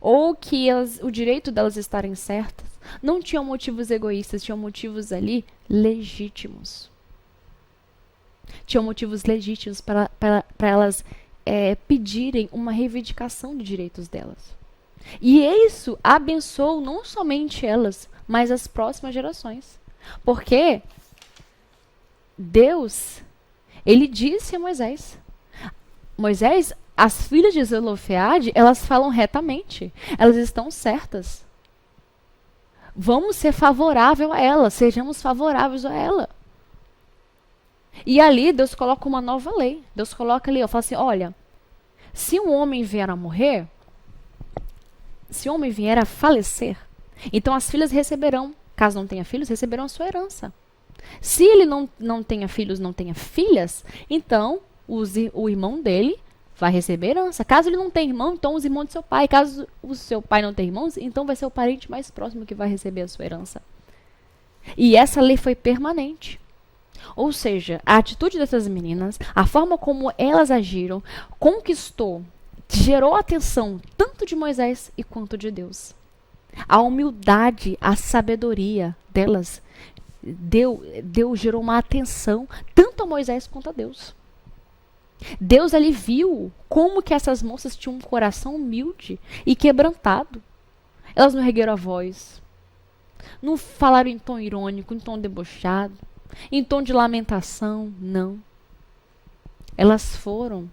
ou que o direito delas estarem certas. Não tinham motivos egoístas, tinham motivos ali legítimos. Tinham motivos legítimos para elas pedirem uma reivindicação de direitos delas. E isso abençoou não somente elas, mas as próximas gerações. Porque Deus, ele disse a Moisés, as filhas de Zelofeade, elas falam retamente, elas estão certas. Vamos ser favorável a ela, sejamos favoráveis a ela. E ali Deus coloca uma nova lei. Deus coloca ali, fala assim, olha, se um homem vier a morrer, se um homem vier a falecer, então as filhas receberão, caso não tenha filhos, receberão a sua herança. Se ele não tenha filhos, não tenha filhas, então o irmão dele vai receber herança. Caso ele não tenha irmão, então os irmãos do seu pai. Caso o seu pai não tenha irmãos, então vai ser o parente mais próximo que vai receber a sua herança. E essa lei foi permanente. Ou seja, a atitude dessas meninas, a forma como elas agiram, conquistou, gerou a atenção tanto de Moisés e quanto de Deus. A humildade, a sabedoria delas gerou uma atenção tanto a Moisés quanto a Deus. Deus ali viu como que essas moças tinham um coração humilde e quebrantado. Elas não ergueram a voz. Não falaram em tom irônico, em tom debochado, em tom de lamentação, não. Elas foram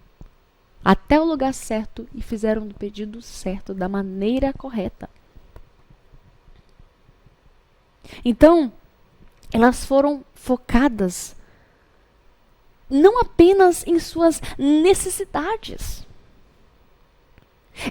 até o lugar certo e fizeram o pedido certo, da maneira correta. Então, elas foram focadas não apenas em suas necessidades.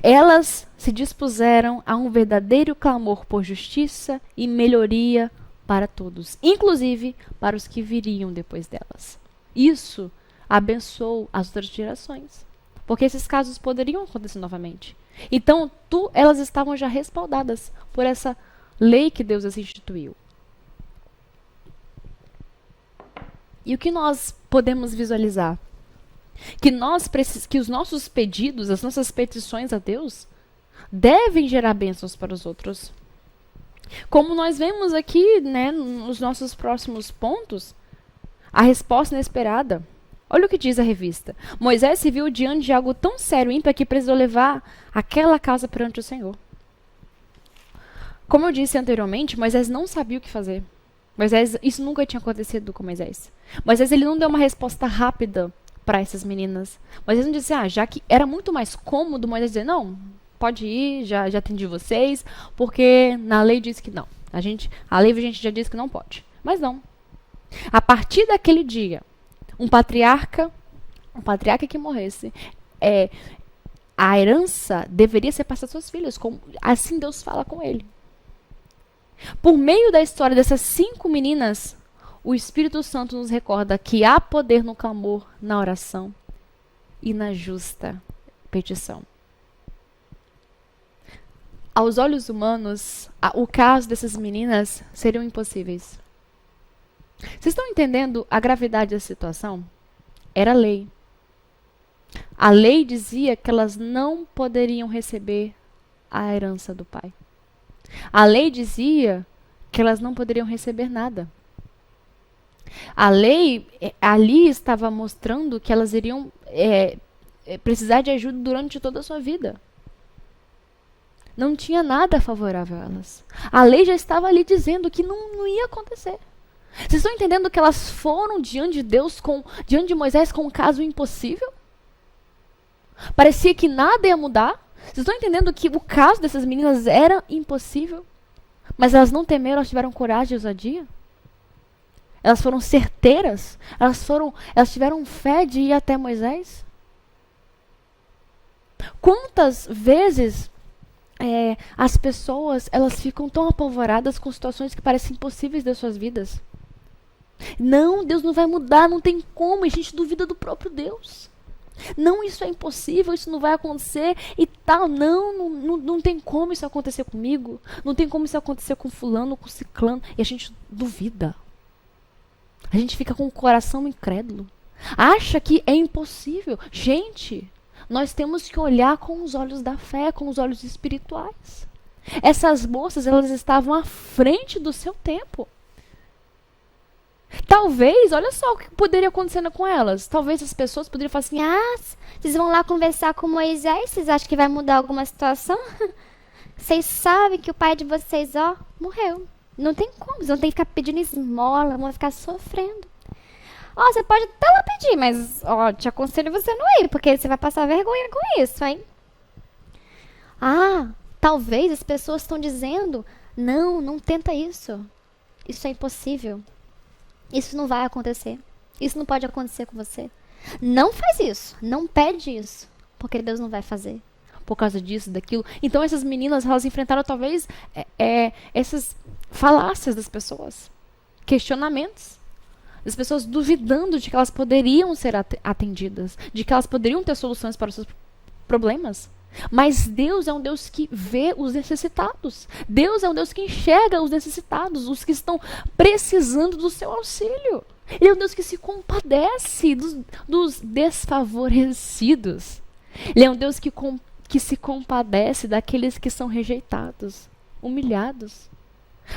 Elas se dispuseram a um verdadeiro clamor por justiça e melhoria para todos, inclusive para os que viriam depois delas. Isso abençoou as outras gerações, porque esses casos poderiam acontecer novamente. Então, elas estavam já respaldadas por essa lei que Deus as instituiu. E o que nós podemos visualizar? Que os nossos pedidos, as nossas petições a Deus, devem gerar bênçãos para os outros. Como nós vemos aqui, né, nos nossos próximos pontos, a resposta inesperada. Olha o que diz a revista. Moisés se viu diante de algo tão sério e ímpar que precisou levar aquela causa perante o Senhor. Como eu disse anteriormente, Moisés não sabia o que fazer. Isso nunca tinha acontecido com Moisés. Moisés ele não deu uma resposta rápida para essas meninas. Moisés não disse, já que era muito mais cômodo Moisés dizer, não, pode ir, já atendi vocês, porque na lei diz que não. A lei a gente já diz que não pode. Mas não. A partir daquele dia, um patriarca que morresse, a herança deveria ser passada aos seus filhos, assim Deus fala com ele. Por meio da história dessas 5 meninas, o Espírito Santo nos recorda que há poder no clamor, na oração e na justa petição. Aos olhos humanos, o caso dessas meninas seriam impossíveis. Vocês estão entendendo a gravidade da situação? Era lei. A lei dizia que elas não poderiam receber a herança do pai. A lei dizia que elas não poderiam receber nada. A lei ali estava mostrando que elas iriam precisar de ajuda durante toda a sua vida. Não tinha nada favorável a elas. A lei já estava ali dizendo que não ia acontecer. Vocês estão entendendo que elas foram diante de Deus, diante de Moisés, com um caso impossível? Parecia que nada ia mudar. Vocês estão entendendo que o caso dessas meninas era impossível? Mas elas não temeram, elas tiveram coragem e ousadia? Elas foram certeiras? Elas tiveram fé de ir até Moisés? Quantas vezes as pessoas elas ficam tão apavoradas com situações que parecem impossíveis das suas vidas? Não, Deus não vai mudar, não tem como, a gente duvida do próprio Deus. Não, isso é impossível, isso não vai acontecer e tal. Não tem como isso acontecer comigo. Não tem como isso acontecer com fulano, com ciclano. E a gente duvida. A gente fica com o coração incrédulo. Acha que é impossível. Gente, nós temos que olhar com os olhos da fé, com os olhos espirituais. Essas moças, elas estavam à frente do seu tempo. Talvez, olha só o que poderia acontecer com elas. Talvez as pessoas poderiam falar assim, vocês vão lá conversar com Moisés, vocês acham que vai mudar alguma situação? Vocês sabem que o pai de vocês, morreu. Não tem como, vocês vão ter que ficar pedindo esmola, vão ficar sofrendo. Você pode até lá pedir, mas, te aconselho você não ir, porque você vai passar vergonha com isso, hein? Talvez as pessoas estão dizendo, não tenta isso. Isso é impossível. Isso não vai acontecer. Isso não pode acontecer com você. Não faz isso. Não pede isso. Porque Deus não vai fazer. Por causa disso, daquilo. Então essas meninas, elas enfrentaram talvez essas falácias das pessoas. Questionamentos. Das pessoas duvidando de que elas poderiam ser atendidas. De que elas poderiam ter soluções para os seus problemas. Mas Deus é um Deus que vê os necessitados. Deus é um Deus que enxerga os necessitados, os que estão precisando do seu auxílio. Ele é um Deus que se compadece dos desfavorecidos. Ele é um Deus que se compadece daqueles que são rejeitados, humilhados,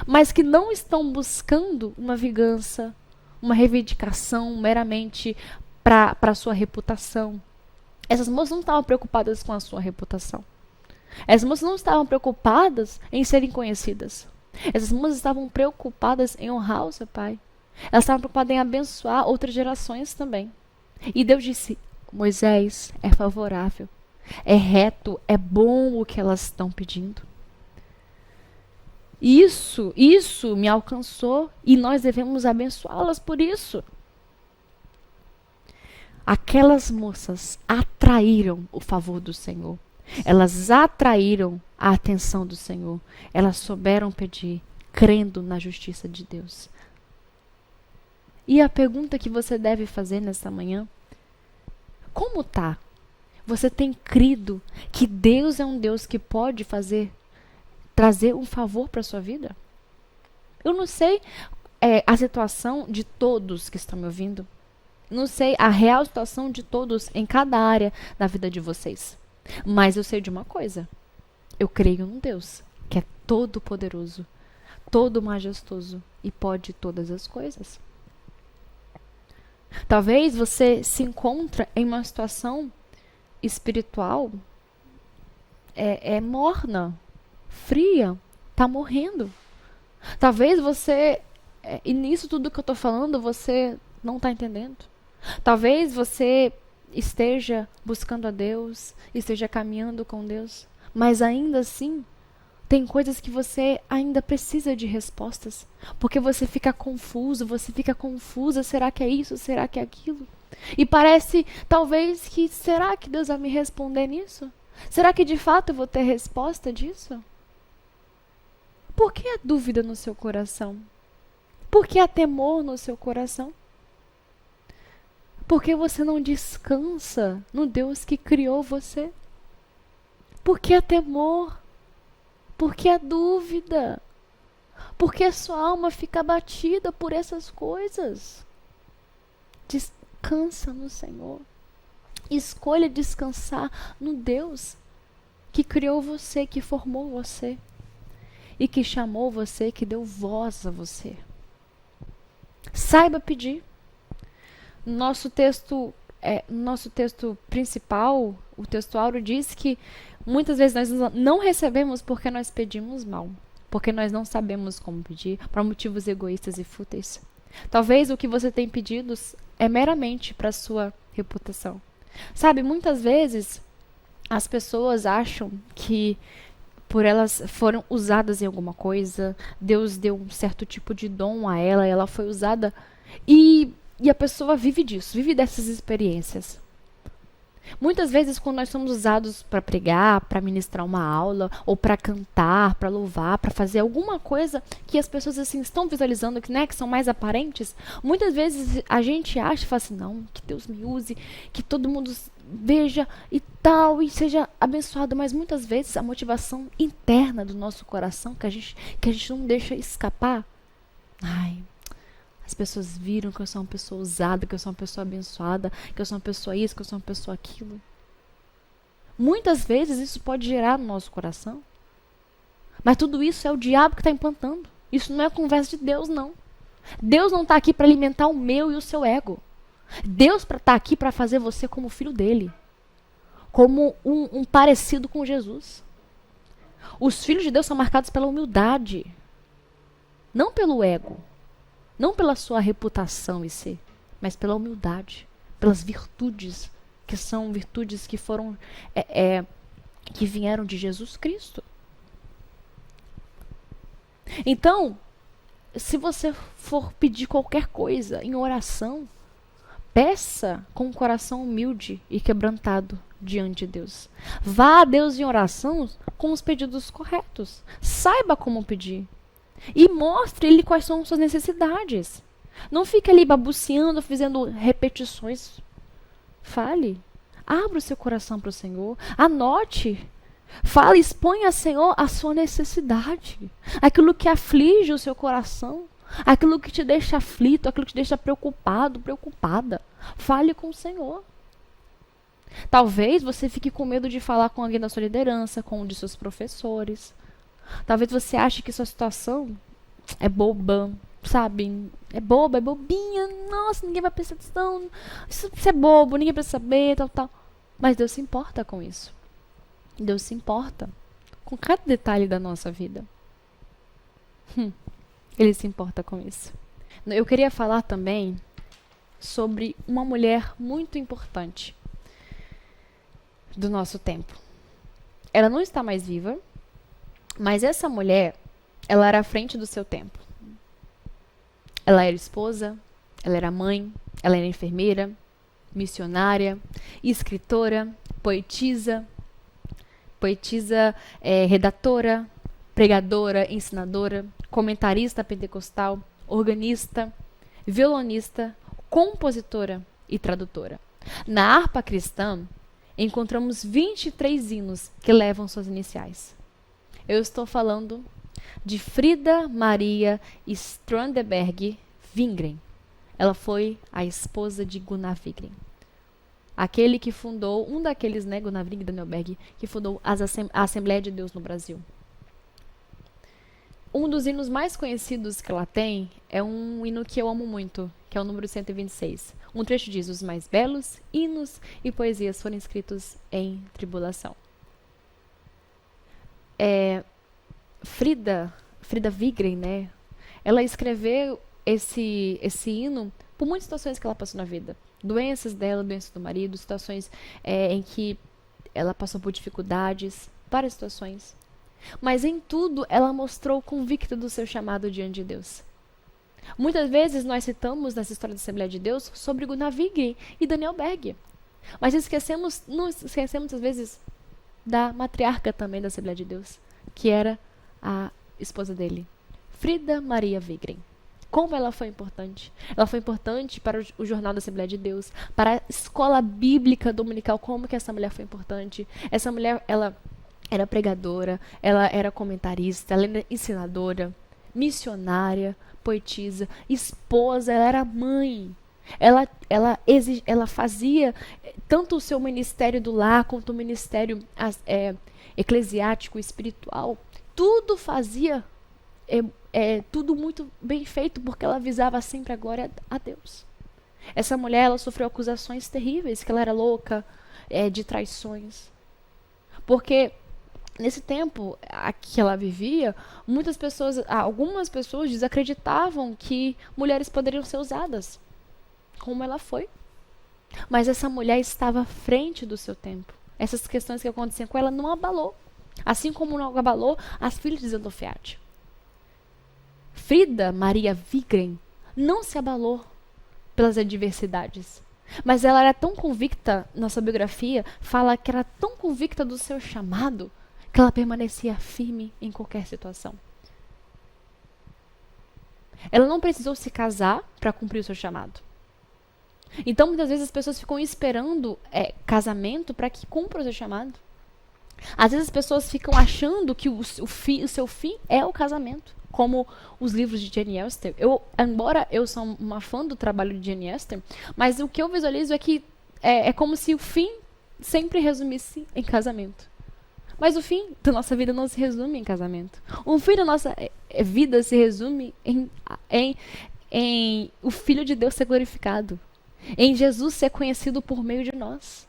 mas que não estão buscando uma vingança, uma reivindicação meramente para a sua reputação. Essas moças não estavam preocupadas com a sua reputação. Essas moças não estavam preocupadas em serem conhecidas. Essas moças estavam preocupadas em honrar o seu pai. Elas estavam preocupadas em abençoar outras gerações também. E Deus disse: Moisés, é favorável, é reto, é bom o que elas estão pedindo. Isso me alcançou e nós devemos abençoá-las por isso. Aquelas moças atraíram o favor do Senhor. Elas atraíram a atenção do Senhor. Elas souberam pedir, crendo na justiça de Deus. E a pergunta que você deve fazer nesta manhã: como tá? Você tem crido que Deus é um Deus que pode trazer um favor para a sua vida? Eu não sei a situação de todos que estão me ouvindo. Não sei a real situação de todos em cada área da vida de vocês. Mas eu sei de uma coisa. Eu creio num Deus que é todo poderoso, todo majestoso e pode todas as coisas. Talvez você se encontre em uma situação espiritual morna, fria, está morrendo. Talvez você, e nisso tudo que eu estou falando, você não está entendendo. Talvez você esteja buscando a Deus, esteja caminhando com Deus, mas ainda assim, tem coisas que você ainda precisa de respostas, porque você fica confuso, você fica confusa, será que é isso, será que é aquilo? E parece, talvez, que será que Deus vai me responder nisso? Será que de fato eu vou ter resposta disso? Por que a dúvida no seu coração? Por que há temor no seu coração? Porque você não descansa no Deus que criou você? Por que há temor? Por que há dúvida? Por que a sua alma fica abatida por essas coisas? Descansa no Senhor. Escolha descansar no Deus que criou você, que formou você e que chamou você, que deu voz a você. Saiba pedir. Nosso texto principal, o texto áureo, diz que muitas vezes nós não recebemos porque nós pedimos mal, porque nós não sabemos como pedir, por motivos egoístas e fúteis. Talvez o que você tem pedido é meramente para a sua reputação. Sabe, muitas vezes as pessoas acham que por elas foram usadas em alguma coisa, Deus deu um certo tipo de dom a ela, ela foi usada e a pessoa vive disso, vive dessas experiências. Muitas vezes, quando nós somos usados para pregar, para ministrar uma aula, ou para cantar, para louvar, para fazer alguma coisa que as pessoas assim estão visualizando, que são mais aparentes, muitas vezes a gente acha e fala assim: não, que Deus me use, que todo mundo veja e tal, e seja abençoado. Mas muitas vezes a motivação interna do nosso coração, que a gente não deixa escapar, as pessoas viram que eu sou uma pessoa usada, que eu sou uma pessoa abençoada, que eu sou uma pessoa isso, que eu sou uma pessoa aquilo. Muitas vezes isso pode gerar no nosso coração. Mas tudo isso é o diabo que está implantando. Isso não é a conversa de Deus, não. Deus não está aqui para alimentar o meu e o seu ego. Deus está aqui para fazer você como filho dele. Como um parecido com Jesus. Os filhos de Deus são marcados pela humildade. Não pelo ego. Não pela sua reputação em si, mas pela humildade, pelas virtudes, que são virtudes que foram, que vieram de Jesus Cristo. Então, se você for pedir qualquer coisa em oração, peça com um coração humilde e quebrantado diante de Deus. Vá a Deus em oração com os pedidos corretos. Saiba como pedir. E mostre-lhe quais são suas necessidades. Não fique ali babuceando, fazendo repetições. Fale. Abra o seu coração para o Senhor. Anote. Fale, exponha ao Senhor a sua necessidade. Aquilo que aflige o seu coração. Aquilo que te deixa aflito, aquilo que te deixa preocupado, preocupada. Fale com o Senhor. Talvez você fique com medo de falar com alguém da sua liderança, com um de seus professores. Talvez você ache que sua situação é boba, sabe? É boba, é bobinha. Nossa, ninguém vai prestar atenção. Isso é bobo, ninguém precisa saber, tal. Mas Deus se importa com isso. Deus se importa. com cada detalhe da nossa vida. Ele se importa com isso. Eu queria falar também sobre uma mulher muito importante do nosso tempo. Ela não está mais viva, mas essa mulher, ela era à frente do seu tempo. Ela era esposa, ela era mãe, ela era enfermeira, missionária, escritora, poetisa, redatora, pregadora, ensinadora, comentarista pentecostal, organista, violonista, compositora e tradutora. Na harpa cristã, encontramos 23 hinos que levam suas iniciais. Eu estou falando de Frida Maria Strandeberg Wingren. Ela foi a esposa de Gunnar Wingren. Aquele que fundou, um daqueles, né, Gunnar Wingren Danielberg, que fundou a Assembleia de Deus no Brasil. Um dos hinos mais conhecidos que ela tem é um hino que eu amo muito, que é o número 126. Um trecho diz: os mais belos hinos e poesias foram escritos em tribulação. Frida Wingren, né? Ela escreveu esse hino por muitas situações que ela passou na vida. Doenças dela, doenças do marido, situações em que ela passou por dificuldades, várias situações. Mas em tudo ela mostrou convicta do seu chamado diante de Deus. Muitas vezes nós citamos nessa história da Assembleia de Deus sobre Gunnar Wingren e Danielberg. Mas não esquecemos às vezes da matriarca também da Assembleia de Deus, que era a esposa dele, Frida Maria Wingren. Como ela foi importante? Ela foi importante para o Jornal da Assembleia de Deus, para a escola bíblica dominical. Como que essa mulher foi importante? Essa mulher, ela era pregadora, ela era comentarista, ela era ensinadora, missionária, poetisa, esposa, ela era mãe. Ela fazia tanto o seu ministério do lar quanto o ministério eclesiástico, espiritual. Tudo fazia tudo muito bem feito, porque ela visava sempre a glória a Deus. Essa mulher, ela sofreu acusações terríveis, que ela era louca, de traições. Porque nesse tempo que ela vivia, algumas pessoas desacreditavam que mulheres poderiam ser usadas, como ela foi. Mas essa mulher estava à frente do seu tempo. Essas questões que aconteciam com ela não abalou. Assim como não abalou as filhas de Zelofeade. Frida Maria Wingren não se abalou pelas adversidades. Mas ela era tão convicta, nossa biografia fala que era tão convicta do seu chamado, que ela permanecia firme em qualquer situação. Ela não precisou se casar para cumprir o seu chamado. Então, muitas vezes as pessoas ficam esperando casamento para que cumpra o seu chamado. Às vezes as pessoas ficam achando que o seu fim é o casamento, como os livros de Jane Austen. Embora eu sou uma fã do trabalho de Jane Austen, mas o que eu visualizo é que é como se o fim sempre resumisse em casamento. Mas o fim da nossa vida não se resume em casamento. O fim da nossa vida se resume em o Filho de Deus ser glorificado, em Jesus ser conhecido por meio de nós,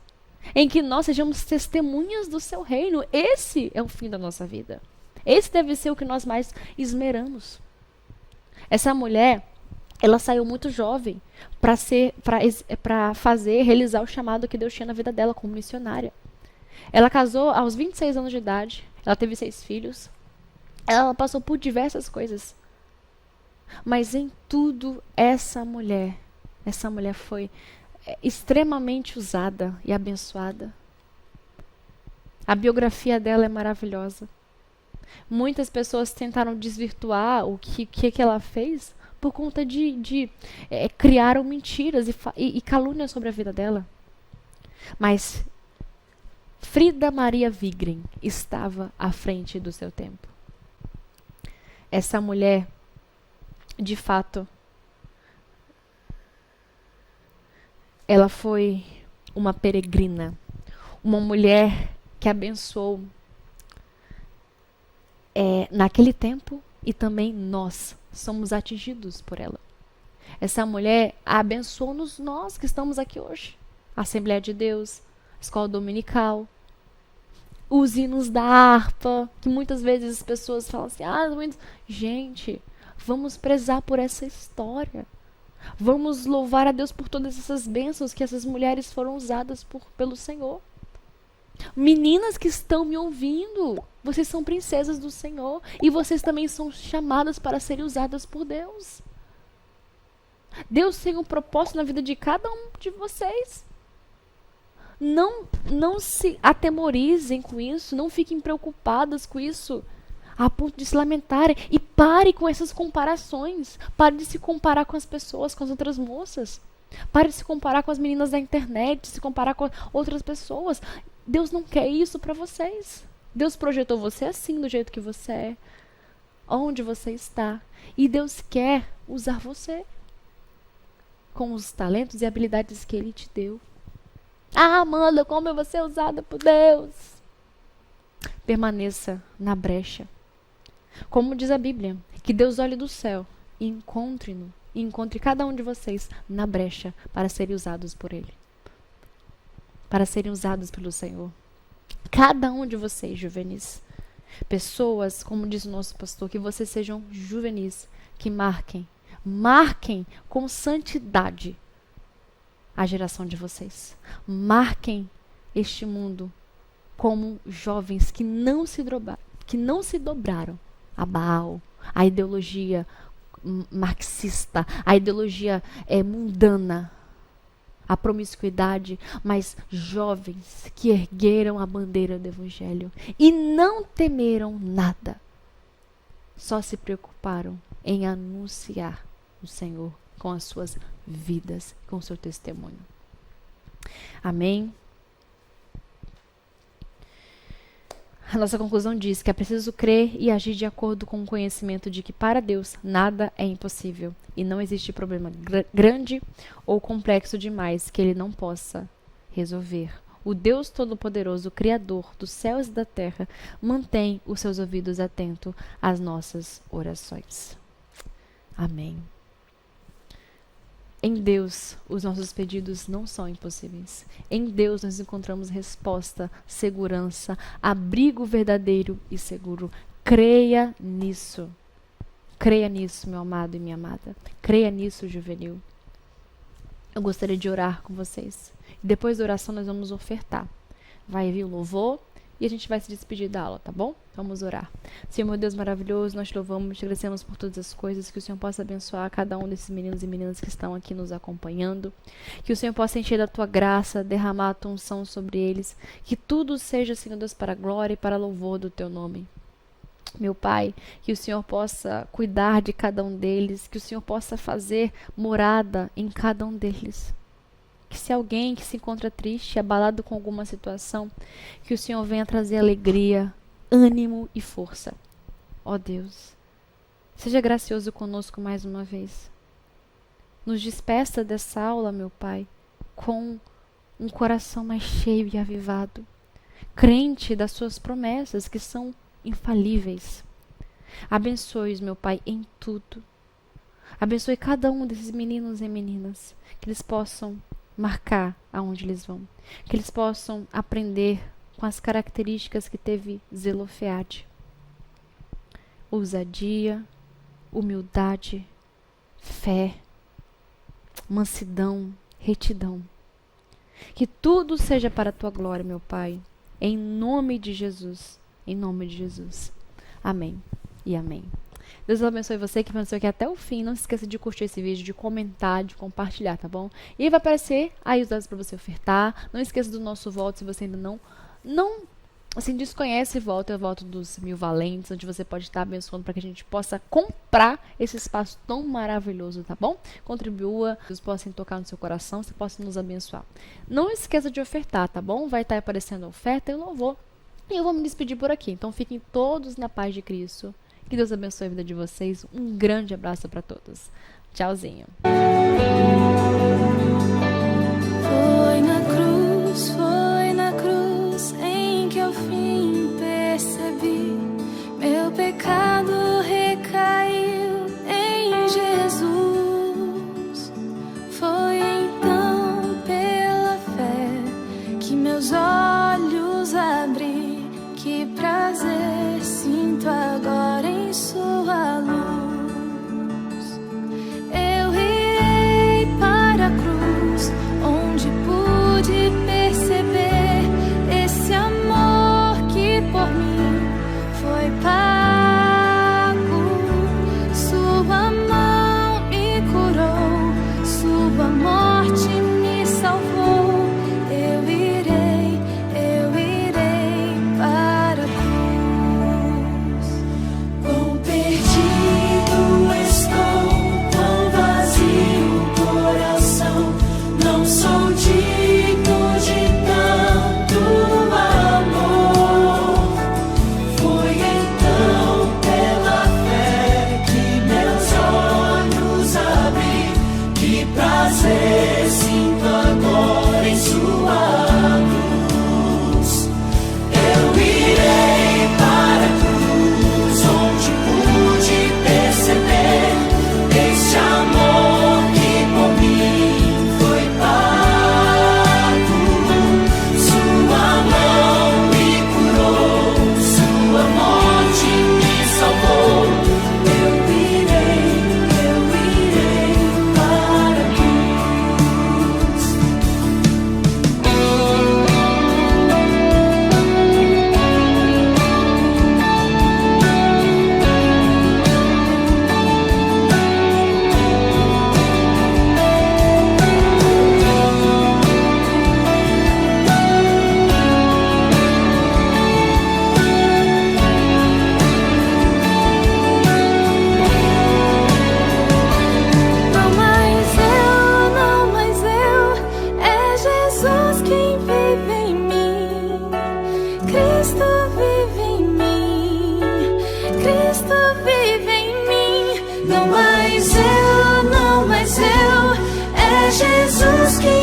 em que nós sejamos testemunhas do seu reino. Esse é o fim da nossa vida. Esse deve ser o que nós mais esmeramos. Essa mulher, ela saiu muito jovem para realizar o chamado que Deus tinha na vida dela como missionária. Ela casou aos 26 anos de idade, ela teve 6 filhos, ela passou por diversas coisas. Mas em tudo, essa mulher foi extremamente usada e abençoada. A biografia dela é maravilhosa. Muitas pessoas tentaram desvirtuar o que ela fez por conta de criaram mentiras e calúnias sobre a vida dela. Mas Frida Maria Wingren estava à frente do seu tempo. Essa mulher, de fato, ela foi uma peregrina, uma mulher que abençoou naquele tempo, e também nós somos atingidos por ela. Essa mulher abençoou-nos, nós que estamos aqui hoje. Assembleia de Deus, Escola Dominical, os hinos da harpa, que muitas vezes as pessoas falam assim, gente, vamos prezar por essa história. Vamos louvar a Deus por todas essas bênçãos que essas mulheres foram usadas pelo Senhor. Meninas que estão me ouvindo, vocês são princesas do Senhor e vocês também são chamadas para serem usadas por Deus. Deus tem um propósito na vida de cada um de vocês. Não se atemorizem com isso, não fiquem preocupadas com isso, a ponto de se lamentarem. E pare com essas comparações. Pare de se comparar com as pessoas, com as outras moças. Pare de se comparar com as meninas da internet, de se comparar com outras pessoas. Deus não quer isso para vocês. Deus projetou você assim, do jeito que você é, onde você está. E Deus quer usar você com os talentos e habilidades que Ele te deu. Amanda, como eu vou ser usada por Deus? Permaneça na brecha. Como diz a Bíblia, que Deus olhe do céu e encontre cada um de vocês na brecha para serem usados por Ele. Para serem usados pelo Senhor. Cada um de vocês, juvenis. Pessoas, como diz o nosso pastor, que vocês sejam juvenis, que marquem com santidade a geração de vocês. Marquem este mundo como jovens que não se dobraram a Baal, a ideologia marxista, a ideologia mundana, a promiscuidade, mas jovens que ergueram a bandeira do Evangelho e não temeram nada, só se preocuparam em anunciar o Senhor com as suas vidas, com o seu testemunho. Amém? A nossa conclusão diz que é preciso crer e agir de acordo com o conhecimento de que para Deus nada é impossível e não existe problema grande ou complexo demais que Ele não possa resolver. O Deus Todo-Poderoso, Criador dos céus e da terra, mantém os seus ouvidos atentos às nossas orações. Amém. Em Deus, os nossos pedidos não são impossíveis. Em Deus nós encontramos resposta, segurança, abrigo verdadeiro e seguro. Creia nisso. Creia nisso, meu amado e minha amada. Creia nisso, juvenil. Eu gostaria de orar com vocês. Depois da oração nós vamos ofertar. Vai vir o louvor e a gente vai se despedir da aula, tá bom? Vamos orar. Senhor, meu Deus maravilhoso, nós te louvamos, te agradecemos por todas as coisas, que o Senhor possa abençoar cada um desses meninos e meninas que estão aqui nos acompanhando, que o Senhor possa encher da tua graça, derramar a tua unção sobre eles, que tudo seja, Senhor Deus, para a glória e para louvor do teu nome. Meu Pai, que o Senhor possa cuidar de cada um deles, que o Senhor possa fazer morada em cada um deles. Que se alguém que se encontra triste, abalado com alguma situação, que o Senhor venha trazer alegria, ânimo e força. Ó Deus, seja gracioso conosco mais uma vez. Nos despeça dessa aula, meu Pai, com um coração mais cheio e avivado, crente das suas promessas que são infalíveis. Abençoe-os, meu Pai, em tudo. Abençoe cada um desses meninos e meninas, que eles possam marcar aonde eles vão, que eles possam aprender com as características que teve Zelofeade: ousadia, humildade, fé, mansidão, retidão. Que tudo seja para a tua glória, meu Pai, em nome de Jesus, em nome de Jesus. Amém e amém. Deus abençoe você que permaneceu aqui até o fim. Não se esqueça de curtir esse vídeo, de comentar, de compartilhar, tá bom? E vai aparecer aí os dados para você ofertar. Não esqueça do nosso voto, se você ainda não assim, desconhece o voto dos 1000 valentes, onde você pode estar abençoando para que a gente possa comprar esse espaço tão maravilhoso, tá bom? Contribua, Deus possa tocar no seu coração, você possa nos abençoar. Não esqueça de ofertar, tá bom? Vai estar aparecendo a oferta e o louvor. E eu vou me despedir por aqui. Então fiquem todos na paz de Cristo. Que Deus abençoe a vida de vocês. Um grande abraço para todos. Tchauzinho. Foi na cruz em que ao fim percebi meu pecado recaiu em Jesus. Foi então pela fé que meus olhos abri mais eu, não mais eu, é Jesus que